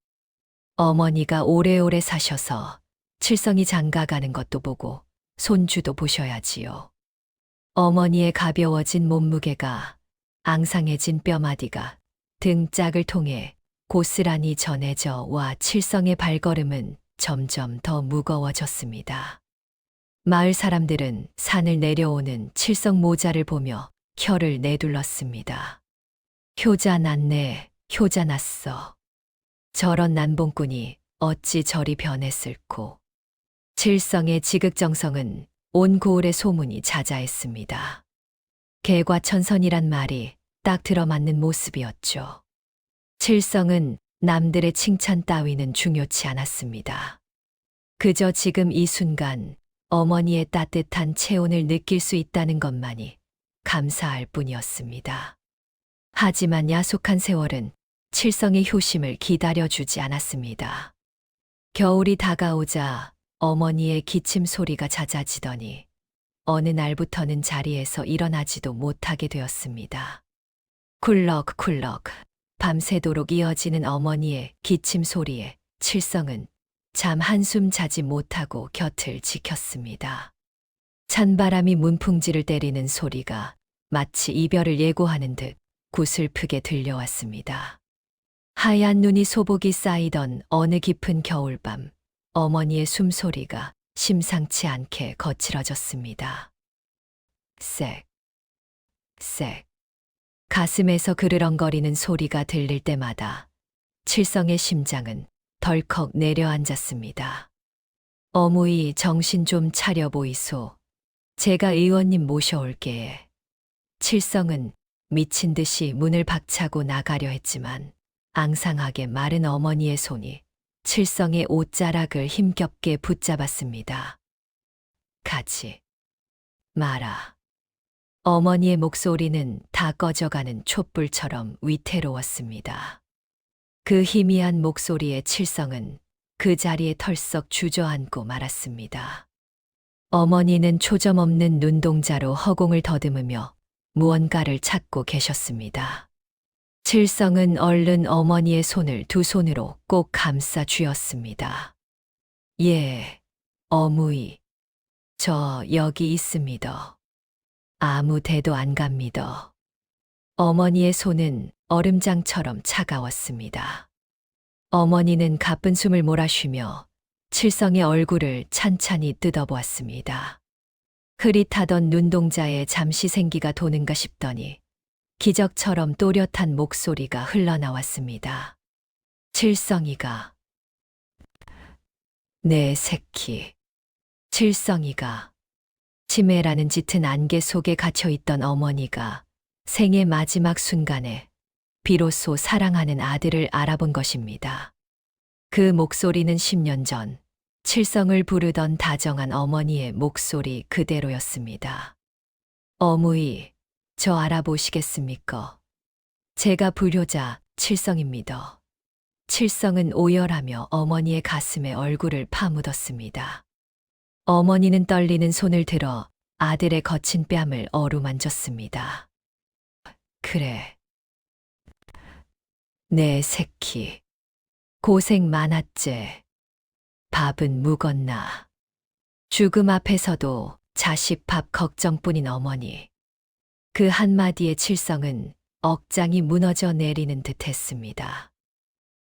어머니가 오래오래 사셔서 칠성이 장가 가는 것도 보고 손주도 보셔야지요. 어머니의 가벼워진 몸무게가 앙상해진 뼈마디가 등짝을 통해 고스란히 전해져 와 칠성의 발걸음은 점점 더 무거워졌습니다. 마을 사람들은 산을 내려오는 칠성 모자를 보며 혀를 내둘렀습니다. 효자 났네, 효자 났어. 저런 난봉꾼이 어찌 저리 변했을꼬. 칠성의 지극정성은 온 고을의 소문이 자자했습니다. 개과천선이란 말이 딱 들어맞는 모습이었죠. 칠성은 남들의 칭찬 따위는 중요치 않았습니다. 그저 지금 이 순간 어머니의 따뜻한 체온을 느낄 수 있다는 것만이 감사할 뿐이었습니다. 하지만 야속한 세월은 칠성의 효심을 기다려주지 않았습니다. 겨울이 다가오자 어머니의 기침 소리가 잦아지더니 어느 날부터는 자리에서 일어나지도 못하게 되었습니다. 쿨럭쿨럭 밤새도록 이어지는 어머니의 기침 소리에 칠성은 잠 한숨 자지 못하고 곁을 지켰습니다. 찬바람이 문풍지를 때리는 소리가 마치 이별을 예고하는 듯 구슬프게 들려왔습니다. 하얀 눈이 소복이 쌓이던 어느 깊은 겨울밤, 어머니의 숨소리가 심상치 않게 거칠어졌습니다. 쌕, 쌕. 가슴에서 그르렁거리는 소리가 들릴 때마다 칠성의 심장은 덜컥 내려앉았습니다. 어무이 정신 좀 차려 보이소. 제가 의원님 모셔올게. 칠성은 미친 듯이 문을 박차고 나가려 했지만 앙상하게 마른 어머니의 손이 칠성의 옷자락을 힘겹게 붙잡았습니다. 가지 마라. 어머니의 목소리는 다 꺼져가는 촛불처럼 위태로웠습니다. 그 희미한 목소리에 칠성은 그 자리에 털썩 주저앉고 말았습니다. 어머니는 초점 없는 눈동자로 허공을 더듬으며 무언가를 찾고 계셨습니다. 칠성은 얼른 어머니의 손을 두 손으로 꼭 감싸 쥐었습니다. 예, 어무이. 저 여기 있습니다. 아무 데도 안 갑니다. 어머니의 손은 얼음장처럼 차가웠습니다. 어머니는 가쁜 숨을 몰아쉬며 칠성의 얼굴을 찬찬히 뜯어보았습니다. 흐릿하던 눈동자에 잠시 생기가 도는가 싶더니 기적처럼 또렷한 목소리가 흘러나왔습니다. 칠성이가. 내 새끼. 칠성이가. 치매라는 짙은 안개 속에 갇혀있던 어머니가 생의 마지막 순간에 비로소 사랑하는 아들을 알아본 것입니다. 그 목소리는 10년 전 칠성을 부르던 다정한 어머니의 목소리 그대로였습니다. 어무이, 저 알아보시겠습니까? 제가 불효자 칠성입니다. 칠성은 오열하며 어머니의 가슴에 얼굴을 파묻었습니다. 어머니는 떨리는 손을 들어 아들의 거친 뺨을 어루만졌습니다. 그래. 내 새끼. 고생 많았제. 밥은 묵었나. 죽음 앞에서도 자식 밥 걱정뿐인 어머니. 그 한마디에 칠성은 억장이 무너져 내리는 듯 했습니다.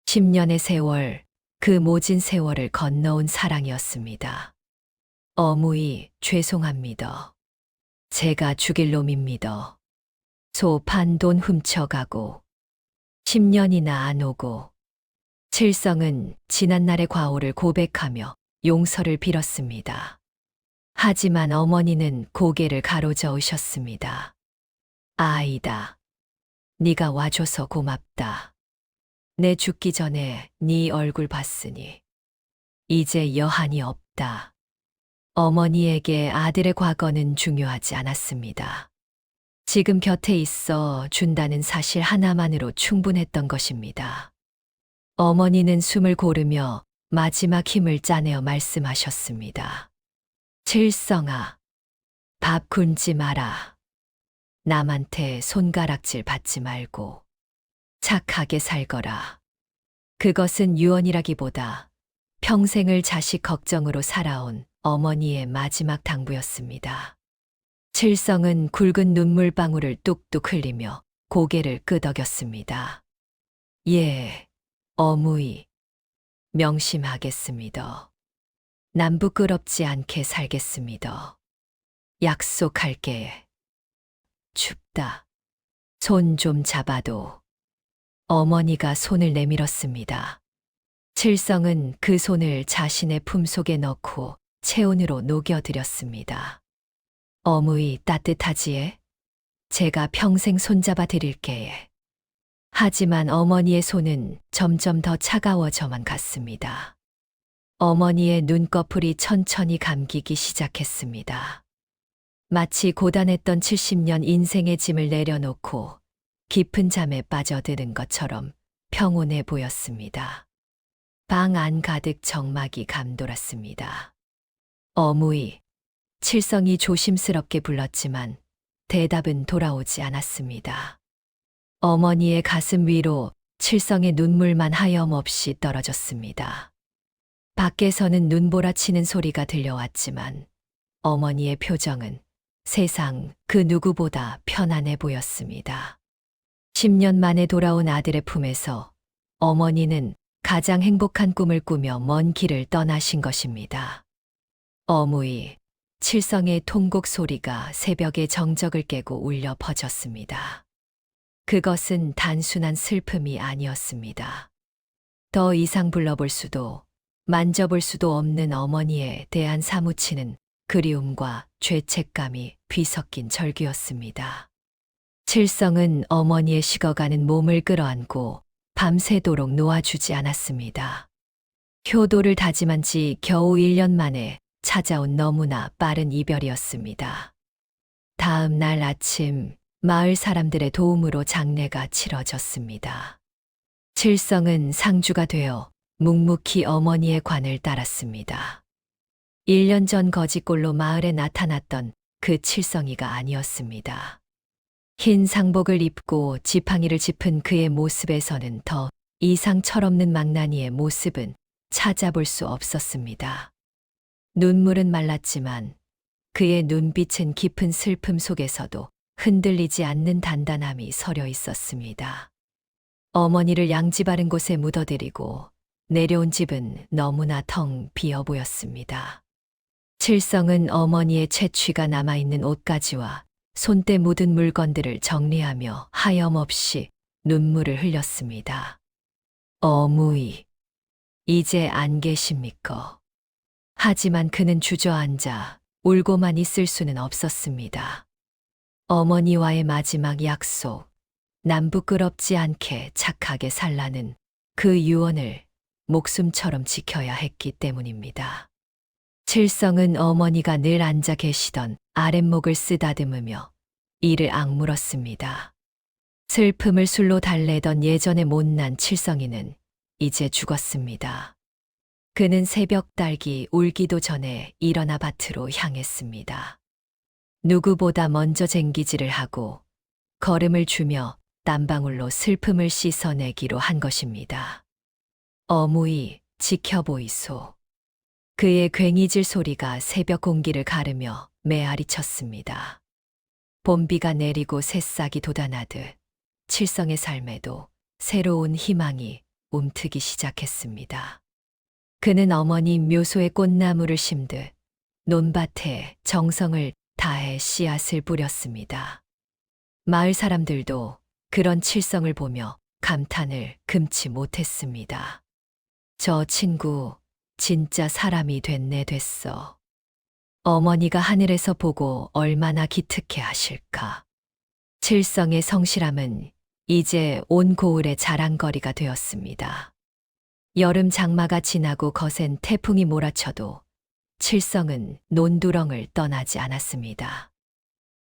10년의 세월, 그 모진 세월을 건너온 사랑이었습니다. 어무이 죄송합니다. 제가 죽일 놈입니다. 소 판 돈 훔쳐가고 10년이나 안 오고. 칠성은 지난날의 과오를 고백하며 용서를 빌었습니다. 하지만 어머니는 고개를 가로저으셨습니다. 아이다. 네가 와줘서 고맙다. 내 죽기 전에 네 얼굴 봤으니 이제 여한이 없다. 어머니에게 아들의 과거는 중요하지 않았습니다. 지금 곁에 있어 준다는 사실 하나만으로 충분했던 것입니다. 어머니는 숨을 고르며 마지막 힘을 짜내어 말씀하셨습니다. 칠성아, 밥 굶지 마라. 남한테 손가락질 받지 말고 착하게 살거라. 그것은 유언이라기보다 평생을 자식 걱정으로 살아온 어머니의 마지막 당부였습니다. 칠성은 굵은 눈물방울을 뚝뚝 흘리며 고개를 끄덕였습니다. 예, 어무이. 명심하겠습니다. 남 부끄럽지 않게 살겠습니다. 약속할게. 춥다. 손 좀 잡아도. 어머니가 손을 내밀었습니다. 칠성은 그 손을 자신의 품속에 넣고 체온으로 녹여드렸습니다. 어무이 따뜻하지에? 제가 평생 손잡아 드릴게에. 하지만 어머니의 손은 점점 더 차가워져만 갔습니다. 어머니의 눈꺼풀이 천천히 감기기 시작했습니다. 마치 고단했던 70년 인생의 짐을 내려놓고 깊은 잠에 빠져드는 것처럼 평온해 보였습니다. 방 안 가득 정막이 감돌았습니다. 어무이, 칠성이 조심스럽게 불렀지만 대답은 돌아오지 않았습니다. 어머니의 가슴 위로 칠성의 눈물만 하염없이 떨어졌습니다. 밖에서는 눈보라치는 소리가 들려왔지만 어머니의 표정은 세상 그 누구보다 편안해 보였습니다. 10년 만에 돌아온 아들의 품에서 어머니는 가장 행복한 꿈을 꾸며 먼 길을 떠나신 것입니다. 어무이, 칠성의 통곡 소리가 새벽의 정적을 깨고 울려 퍼졌습니다. 그것은 단순한 슬픔이 아니었습니다. 더 이상 불러볼 수도 만져볼 수도 없는 어머니에 대한 사무치는 그리움과 죄책감이 뒤섞인 절규였습니다. 칠성은 어머니의 식어가는 몸을 끌어안고 밤새도록 놓아주지 않았습니다. 효도를 다짐한 지 겨우 1년 만에 찾아온 너무나 빠른 이별이었습니다. 다음 날 아침 마을 사람들의 도움으로 장례가 치러졌습니다. 칠성은 상주가 되어 묵묵히 어머니의 관을 따랐습니다. 1년 전 거지꼴로 마을에 나타났던 그 칠성이가 아니었습니다. 흰 상복을 입고 지팡이를 짚은 그의 모습에서는 더 이상 철없는 망나니의 모습은 찾아볼 수 없었습니다. 눈물은 말랐지만 그의 눈빛은 깊은 슬픔 속에서도 흔들리지 않는 단단함이 서려 있었습니다. 어머니를 양지 바른 곳에 묻어드리고 내려온 집은 너무나 텅 비어 보였습니다. 칠성은 어머니의 채취가 남아있는 옷가지와 손때 묻은 물건들을 정리하며 하염없이 눈물을 흘렸습니다. 어무이, 이제 안 계십니까? 하지만 그는 주저앉아 울고만 있을 수는 없었습니다. 어머니와의 마지막 약속, 남 부끄럽지 않게 착하게 살라는 그 유언을 목숨처럼 지켜야 했기 때문입니다. 칠성은 어머니가 늘 앉아 계시던 아랫목을 쓰다듬으며 이를 악물었습니다. 슬픔을 술로 달래던 예전의 못난 칠성이는 이제 죽었습니다. 그는 새벽 딸기 울기도 전에 일어나 밭으로 향했습니다. 누구보다 먼저 쟁기질을 하고 걸음을 주며 땀방울로 슬픔을 씻어내기로 한 것입니다. 어무이, 지켜보이소. 그의 괭이질 소리가 새벽 공기를 가르며 메아리 쳤습니다. 봄비가 내리고 새싹이 돋아나듯 칠성의 삶에도 새로운 희망이 움트기 시작했습니다. 그는 어머니 묘소의 꽃나무를 심듯 논밭에 정성을 다해 씨앗을 뿌렸습니다. 마을 사람들도 그런 칠성을 보며 감탄을 금치 못했습니다. 저 친구 진짜 사람이 됐네 됐어. 어머니가 하늘에서 보고 얼마나 기특해 하실까. 칠성의 성실함은 이제 온 고을의 자랑거리가 되었습니다. 여름 장마가 지나고 거센 태풍이 몰아쳐도 칠성은 논두렁을 떠나지 않았습니다.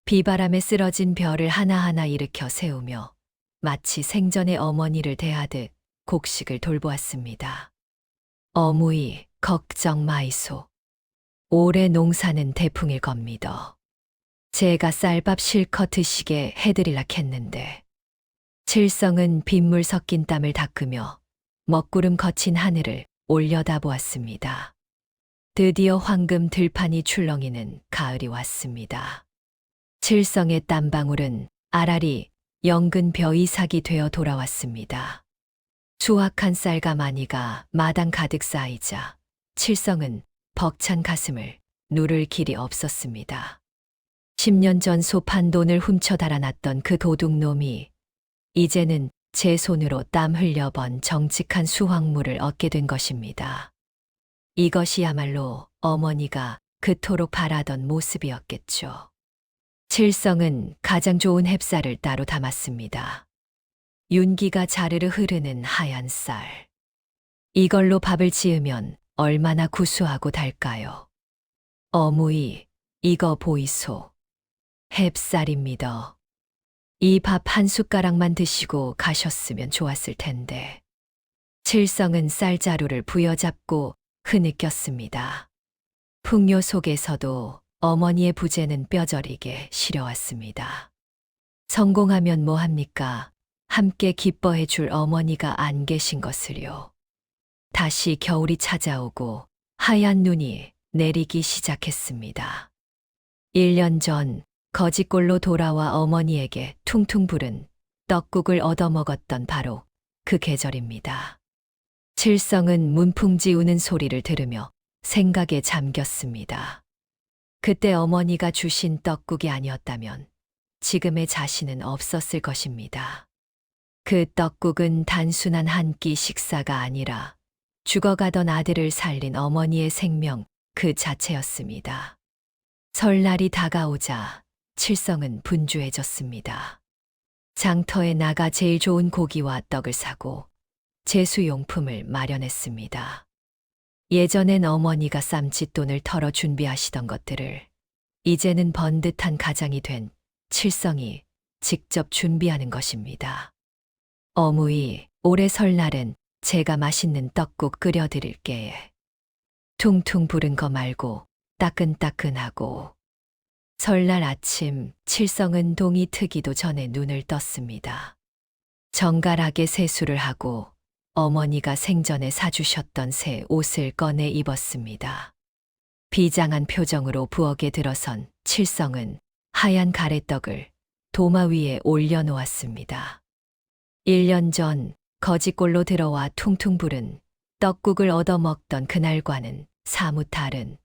비바람에 쓰러진 별을 하나하나 일으켜 세우며 마치 생전의 어머니를 대하듯 곡식을 돌보았습니다. 어무이 걱정 마이소. 올해 농사는 대풍일 겁니다. 제가 쌀밥 실컷 드시게 해드리라 했는데. 칠성은 빗물 섞인 땀을 닦으며 먹구름 거친 하늘을 올려다보았습니다. 드디어 황금 들판이 출렁이는 가을이 왔습니다. 칠성의 땀방울은 아라리 영근 벼이삭이 되어 돌아왔습니다. 수확한 쌀과 마니가 마당 가득 쌓이자 칠성은 벅찬 가슴을 누를 길이 없었습니다. 10년 전 소판 돈을 훔쳐 달아났던 그 도둑놈이 이제는 제 손으로 땀 흘려 번 정직한 수확물을 얻게 된 것입니다. 이것이야말로 어머니가 그토록 바라던 모습이었겠죠. 칠성은 가장 좋은 햅쌀을 따로 담았습니다. 윤기가 자르르 흐르는 하얀 쌀. 이걸로 밥을 지으면 얼마나 구수하고 달까요? 어무이, 이거 보이소. 햅쌀입니다. 이 밥 한 숟가락만 드시고 가셨으면 좋았을 텐데. 칠성은 쌀자루를 부여잡고 흐느꼈습니다. 풍요 속에서도 어머니의 부재는 뼈저리게 시려왔습니다. 성공하면 뭐합니까? 함께 기뻐해 줄 어머니가 안 계신 것을요. 다시 겨울이 찾아오고 하얀 눈이 내리기 시작했습니다. 1년 전 거지골로 돌아와 어머니에게 퉁퉁 부른 떡국을 얻어먹었던 바로 그 계절입니다. 칠성은 문풍지 우는 소리를 들으며 생각에 잠겼습니다. 그때 어머니가 주신 떡국이 아니었다면 지금의 자신은 없었을 것입니다. 그 떡국은 단순한 한 끼 식사가 아니라 죽어가던 아들을 살린 어머니의 생명 그 자체였습니다. 설날이 다가오자 칠성은 분주해졌습니다. 장터에 나가 제일 좋은 고기와 떡을 사고 제수용품을 마련했습니다. 예전엔 어머니가 쌈짓돈을 털어 준비하시던 것들을 이제는 번듯한 가장이 된 칠성이 직접 준비하는 것입니다. 어무이, 올해 설날은 제가 맛있는 떡국 끓여드릴게. 퉁퉁 부른 거 말고 따끈따끈하고. 설날 아침 칠성은 동이 트기도 전에 눈을 떴습니다. 정갈하게 세수를 하고 어머니가 생전에 사주셨던 새 옷을 꺼내 입었습니다. 비장한 표정으로 부엌에 들어선 칠성은 하얀 가래떡을 도마 위에 올려놓았습니다. 1년 전 거지골로 들어와 퉁퉁 부른 떡국을 얻어먹던 그날과는 사뭇 다른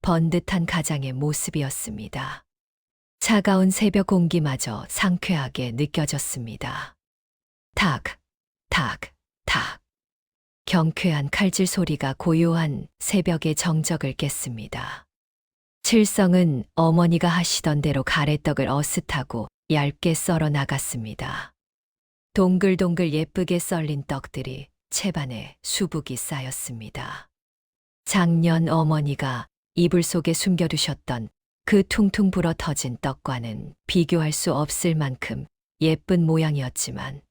번듯한 가장의 모습이었습니다. 차가운 새벽 공기마저 상쾌하게 느껴졌습니다. 탁, 탁, 탁. 경쾌한 칼질 소리가 고요한 새벽의 정적을 깼습니다. 칠성은 어머니가 하시던 대로 가래떡을 어슷하고 얇게 썰어 나갔습니다. 동글동글 예쁘게 썰린 떡들이 채반에 수북이 쌓였습니다. 작년 어머니가 이불 속에 숨겨두셨던 그 퉁퉁 불어 터진 떡과는 비교할 수 없을 만큼 예쁜 모양이었지만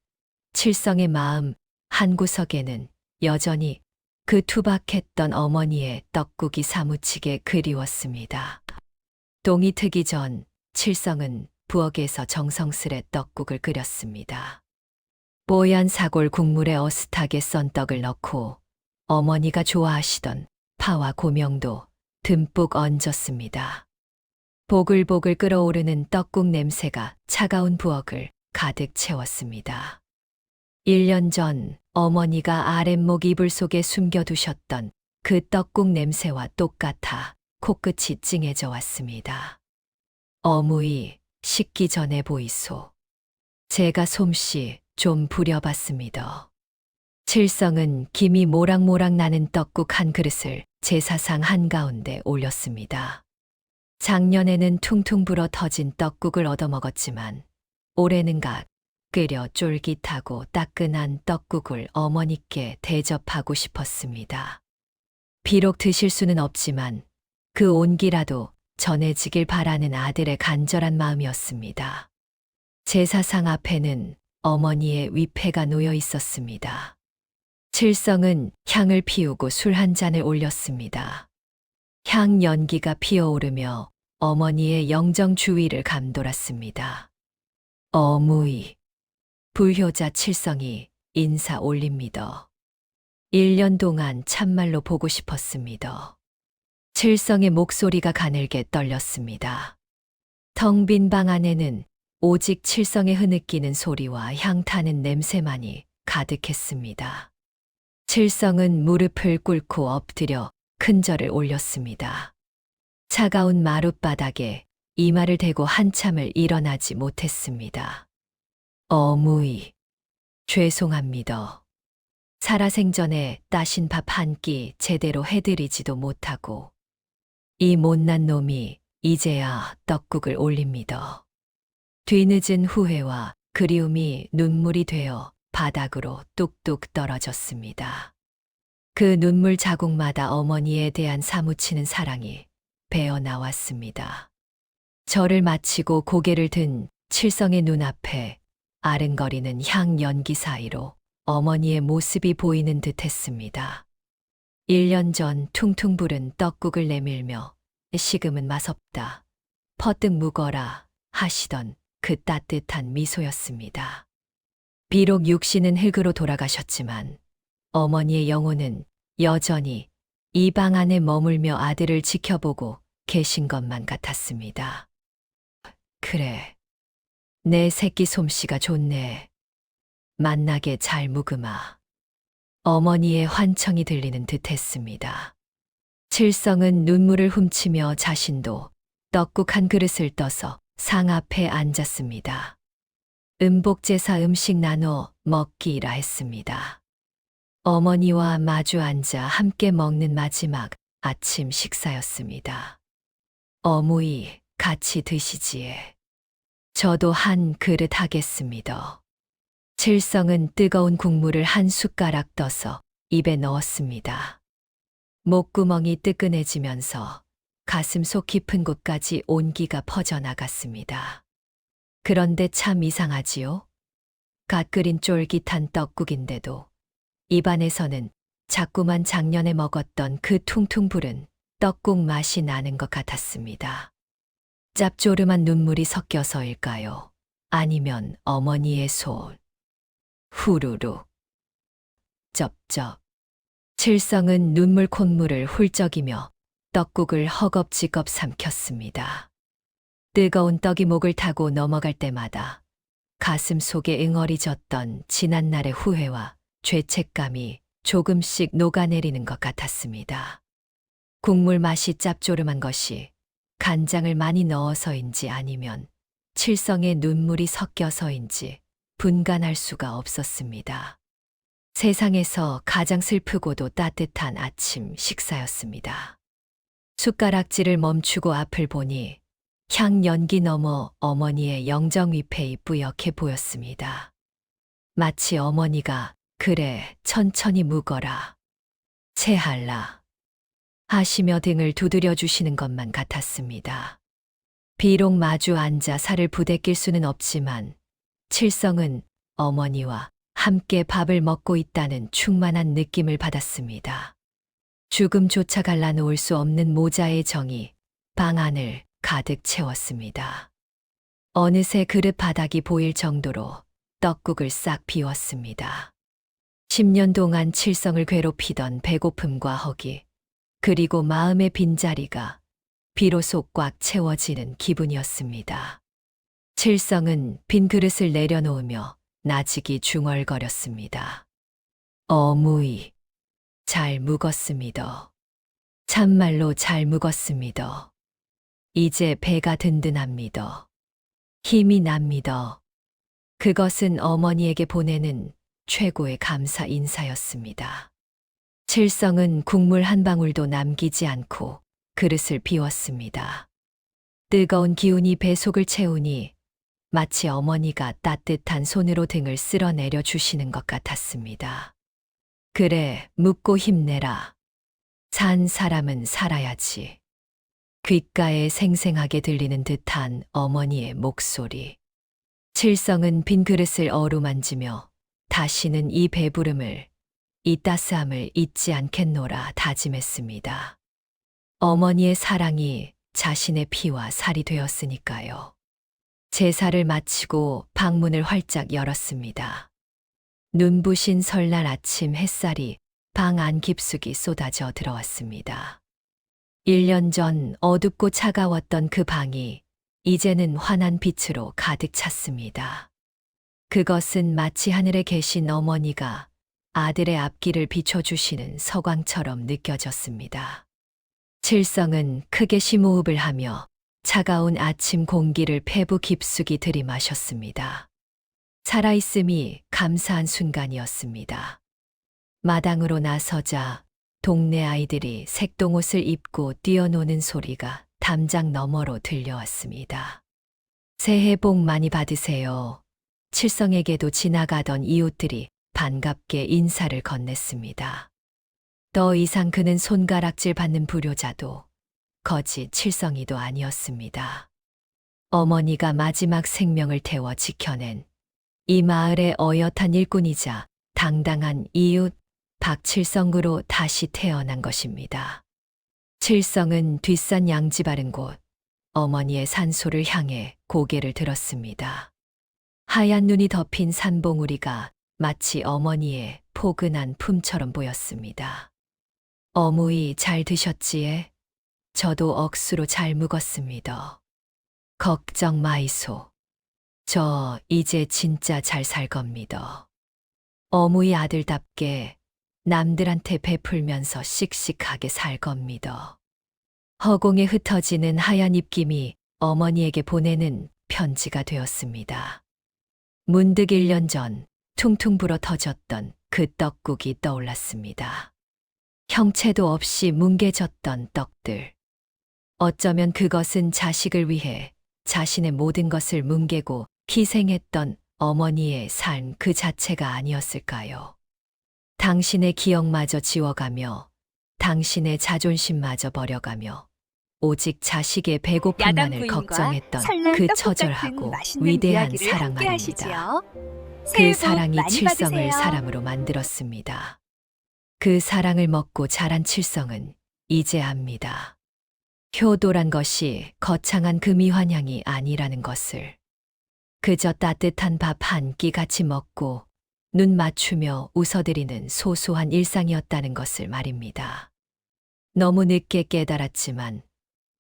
칠성의 마음 한구석에는 여전히 그 투박했던 어머니의 떡국이 사무치게 그리웠습니다. 동이 트기 전 칠성은 부엌에서 정성스레 떡국을 끓였습니다. 뽀얀 사골 국물에 어슷하게 썬 떡을 넣고 어머니가 좋아하시던 파와 고명도 듬뿍 얹었습니다. 보글보글 끓어오르는 떡국 냄새가 차가운 부엌을 가득 채웠습니다. 1년 전 어머니가 아랫목 이불 속에 숨겨두셨던 그 떡국 냄새와 똑같아 코끝이 찡해져 왔습니다. 어무이, 식기 전에 보이소. 제가 솜씨 좀 부려봤습니다. 칠성은 김이 모락모락 나는 떡국 한 그릇을 제사상 한가운데 올렸습니다. 작년에는 퉁퉁 불어 터진 떡국을 얻어먹었지만 올해는 각 끓여 쫄깃하고 따끈한 떡국을 어머니께 대접하고 싶었습니다. 비록 드실 수는 없지만 그 온기라도 전해지길 바라는 아들의 간절한 마음이었습니다. 제사상 앞에는 어머니의 위패가 놓여 있었습니다. 칠성은 향을 피우고 술 한 잔을 올렸습니다. 향 연기가 피어오르며 어머니의 영정 주위를 감돌았습니다. 어무이, 불효자 칠성이 인사 올립니다. 1년 동안 참말로 보고 싶었습니다. 칠성의 목소리가 가늘게 떨렸습니다. 텅 빈 방 안에는 오직 칠성의 흐느끼는 소리와 향 타는 냄새만이 가득했습니다. 칠성은 무릎을 꿇고 엎드려 큰 절을 올렸습니다. 차가운 마룻바닥에 이마를 대고 한참을 일어나지 못했습니다. 어무이, 죄송합니다. 살아생전에 따신 밥 한 끼 제대로 해드리지도 못하고 이 못난 놈이 이제야 떡국을 올립니다. 뒤늦은 후회와 그리움이 눈물이 되어 바닥으로 뚝뚝 떨어졌습니다. 그 눈물 자국마다 어머니에 대한 사무치는 사랑이 배어 나왔습니다. 절을 마치고 고개를 든 칠성의 눈앞에 아른거리는 향 연기 사이로 어머니의 모습이 보이는 듯 했습니다. 1년 전 퉁퉁 부른 떡국을 내밀며 식음은 맛없다, 퍼뜩 묵어라 하시던 그 따뜻한 미소였습니다. 비록 육신은 흙으로 돌아가셨지만 어머니의 영혼은 여전히 이 방 안에 머물며 아들을 지켜보고 계신 것만 같았습니다. 그래, 내 새끼 솜씨가 좋네. 만나게 잘 묵으마. 어머니의 환청이 들리는 듯 했습니다. 칠성은 눈물을 훔치며 자신도 떡국 한 그릇을 떠서 상 앞에 앉았습니다. 음복제사 음식 나눠 먹기라 했습니다. 어머니와 마주 앉아 함께 먹는 마지막 아침 식사였습니다. 어무이, 같이 드시지에. 저도 한 그릇 하겠습니다. 칠성은 뜨거운 국물을 한 숟가락 떠서 입에 넣었습니다. 목구멍이 뜨끈해지면서 가슴 속 깊은 곳까지 온기가 퍼져나갔습니다. 그런데 참 이상하지요? 갓 끓인 쫄깃한 떡국인데도 입안에서는 자꾸만 작년에 먹었던 그 퉁퉁 부른 떡국 맛이 나는 것 같았습니다. 짭조름한 눈물이 섞여서일까요? 아니면 어머니의 손. 후루룩. 쩝쩝. 칠성은 눈물 콧물을 훌쩍이며 떡국을 허겁지겁 삼켰습니다. 뜨거운 떡이 목을 타고 넘어갈 때마다 가슴 속에 응어리졌던 지난날의 후회와 죄책감이 조금씩 녹아내리는 것 같았습니다. 국물 맛이 짭조름한 것이 간장을 많이 넣어서인지 아니면 칠성의 눈물이 섞여서인지 분간할 수가 없었습니다. 세상에서 가장 슬프고도 따뜻한 아침 식사였습니다. 숟가락질을 멈추고 앞을 보니 향 연기 너머 어머니의 영정위패이 뿌옇게 보였습니다. 마치 어머니가 그래 천천히 묵어라, 체할라 하시며 등을 두드려 주시는 것만 같았습니다. 비록 마주 앉아 살을 부대낄 수는 없지만 칠성은 어머니와 함께 밥을 먹고 있다는 충만한 느낌을 받았습니다. 죽음조차 갈라놓을 수 없는 모자의 정이 방 안을 가득 채웠습니다. 어느새 그릇 바닥이 보일 정도로 떡국을 싹 비웠습니다. 10년 동안 칠성을 괴롭히던 배고픔과 허기, 그리고 마음의 빈자리가 비로소 꽉 채워지는 기분이었습니다. 칠성은 빈 그릇을 내려놓으며 나직이 중얼거렸습니다. 어무이, 잘 묵었습니다. 참말로 잘 묵었습니다. 이제 배가 든든합니다. 힘이 납니다. 그것은 어머니에게 보내는 최고의 감사 인사였습니다. 칠성은 국물 한 방울도 남기지 않고 그릇을 비웠습니다. 뜨거운 기운이 배 속을 채우니 마치 어머니가 따뜻한 손으로 등을 쓸어내려 주시는 것 같았습니다. 그래, 묵고 힘내라. 산 사람은 살아야지. 귓가에 생생하게 들리는 듯한 어머니의 목소리. 칠성은 빈 그릇을 어루만지며 다시는 이 배부름을, 이 따스함을 잊지 않겠노라 다짐했습니다. 어머니의 사랑이 자신의 피와 살이 되었으니까요. 제사를 마치고 방문을 활짝 열었습니다. 눈부신 설날 아침 햇살이 방 안 깊숙이 쏟아져 들어왔습니다. 1년 전 어둡고 차가웠던 그 방이 이제는 환한 빛으로 가득 찼습니다. 그것은 마치 하늘에 계신 어머니가 아들의 앞길을 비춰주시는 서광처럼 느껴졌습니다. 칠성은 크게 심호흡을 하며 차가운 아침 공기를 폐부 깊숙이 들이마셨습니다. 살아있음이 감사한 순간이었습니다. 마당으로 나서자 동네 아이들이 색동옷을 입고 뛰어노는 소리가 담장 너머로 들려왔습니다. 새해 복 많이 받으세요. 칠성에게도 지나가던 이웃들이 반갑게 인사를 건넸습니다. 더 이상 그는 손가락질 받는 불효자도 거짓 칠성이도 아니었습니다. 어머니가 마지막 생명을 태워 지켜낸 이 마을의 어엿한 일꾼이자 당당한 이웃 박칠성으로 다시 태어난 것입니다. 칠성은 뒷산 양지 바른 곳 어머니의 산소를 향해 고개를 들었습니다. 하얀 눈이 덮인 산봉우리가 마치 어머니의 포근한 품처럼 보였습니다. 어무이 잘 드셨지에? 저도 억수로 잘 묵었습니다. 걱정 마이소. 저 이제 진짜 잘 살 겁니다. 어무이 아들답게 남들한테 베풀면서 씩씩하게 살 겁니다. 허공에 흩어지는 하얀 입김이 어머니에게 보내는 편지가 되었습니다. 문득 1년 전 퉁퉁 불어 터졌던 그 떡국이 떠올랐습니다. 형체도 없이 뭉개졌던 떡들. 어쩌면 그것은 자식을 위해 자신의 모든 것을 뭉개고 희생했던 어머니의 삶 그 자체가 아니었을까요? 당신의 기억마저 지워가며 당신의 자존심마저 버려가며 오직 자식의 배고픔만을 야단 부인과 걱정했던 설날 그 떡국 처절하고 같은 맛있는 위대한 이야기를 사랑 함께 말입니다. 하시지요. 그 새해 복 사랑이 많이 칠성을 받으세요. 사람으로 만들었습니다. 그 사랑을 먹고 자란 칠성은 이제 압니다. 효도란 것이 거창한 그 미환향이 아니라는 것을. 그저 따뜻한 밥 한 끼 같이 먹고 눈 맞추며 웃어드리는 소소한 일상이었다는 것을 말입니다. 너무 늦게 깨달았지만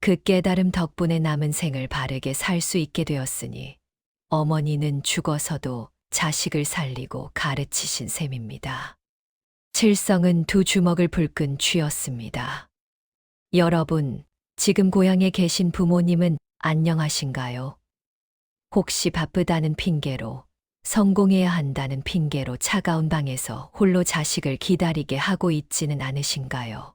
그 깨달음 덕분에 남은 생을 바르게 살 수 있게 되었으니 어머니는 죽어서도 자식을 살리고 가르치신 셈입니다. 칠성은 두 주먹을 불끈 쥐었습니다. 여러분, 지금 고향에 계신 부모님은 안녕하신가요? 혹시 바쁘다는 핑계로, 성공해야 한다는 핑계로 차가운 방에서 홀로 자식을 기다리게 하고 있지는 않으신가요?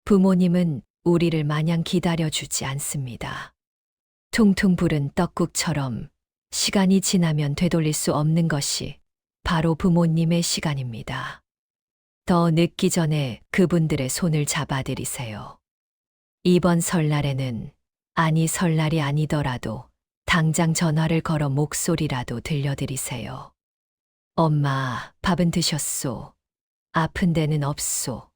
부모님은 우리를 마냥 기다려주지 않습니다. 퉁퉁 부른 떡국처럼 시간이 지나면 되돌릴 수 없는 것이 바로 부모님의 시간입니다. 더 늦기 전에 그분들의 손을 잡아드리세요. 이번 설날에는, 아니 설날이 아니더라도 당장 전화를 걸어 목소리라도 들려드리세요. 엄마, 밥은 드셨소? 아픈 데는 없소?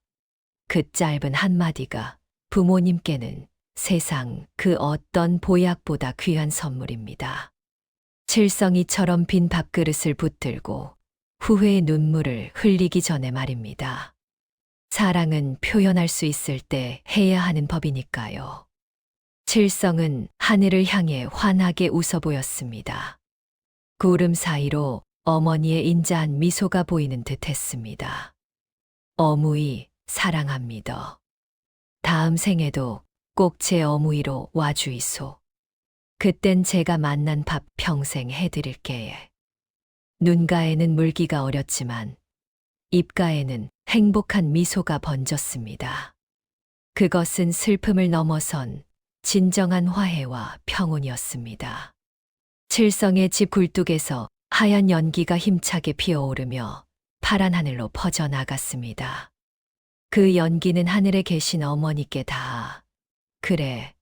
그 짧은 한마디가 부모님께는 세상 그 어떤 보약보다 귀한 선물입니다. 칠성이처럼 빈 밥그릇을 붙들고 후회의 눈물을 흘리기 전에 말입니다. 사랑은 표현할 수 있을 때 해야 하는 법이니까요. 칠성은 하늘을 향해 환하게 웃어 보였습니다. 구름 사이로 어머니의 인자한 미소가 보이는 듯 했습니다. 어무이 사랑합니다. 다음 생에도 꼭 제 어무이로 와주이소. 그땐 제가 만난 밥 평생 해드릴게에. 눈가에는 물기가 어렸지만 입가에는 행복한 미소가 번졌습니다. 그것은 슬픔을 넘어선 진정한 화해와 평온이었습니다. 칠성의 집 굴뚝에서 하얀 연기가 힘차게 피어오르며 파란 하늘로 퍼져나갔습니다. 그 연기는 하늘에 계신 어머니께 닿아, 그래,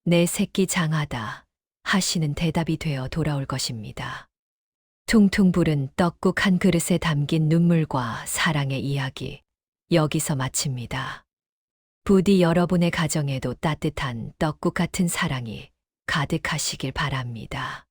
내 새끼 장하다 하시는 대답이 되어 돌아올 것입니다. 퉁퉁 부른 떡국 한 그릇에 담긴 눈물과 사랑의 이야기, 여기서 마칩니다. 부디 여러분의 가정에도 따뜻한 떡국 같은 사랑이 가득하시길 바랍니다.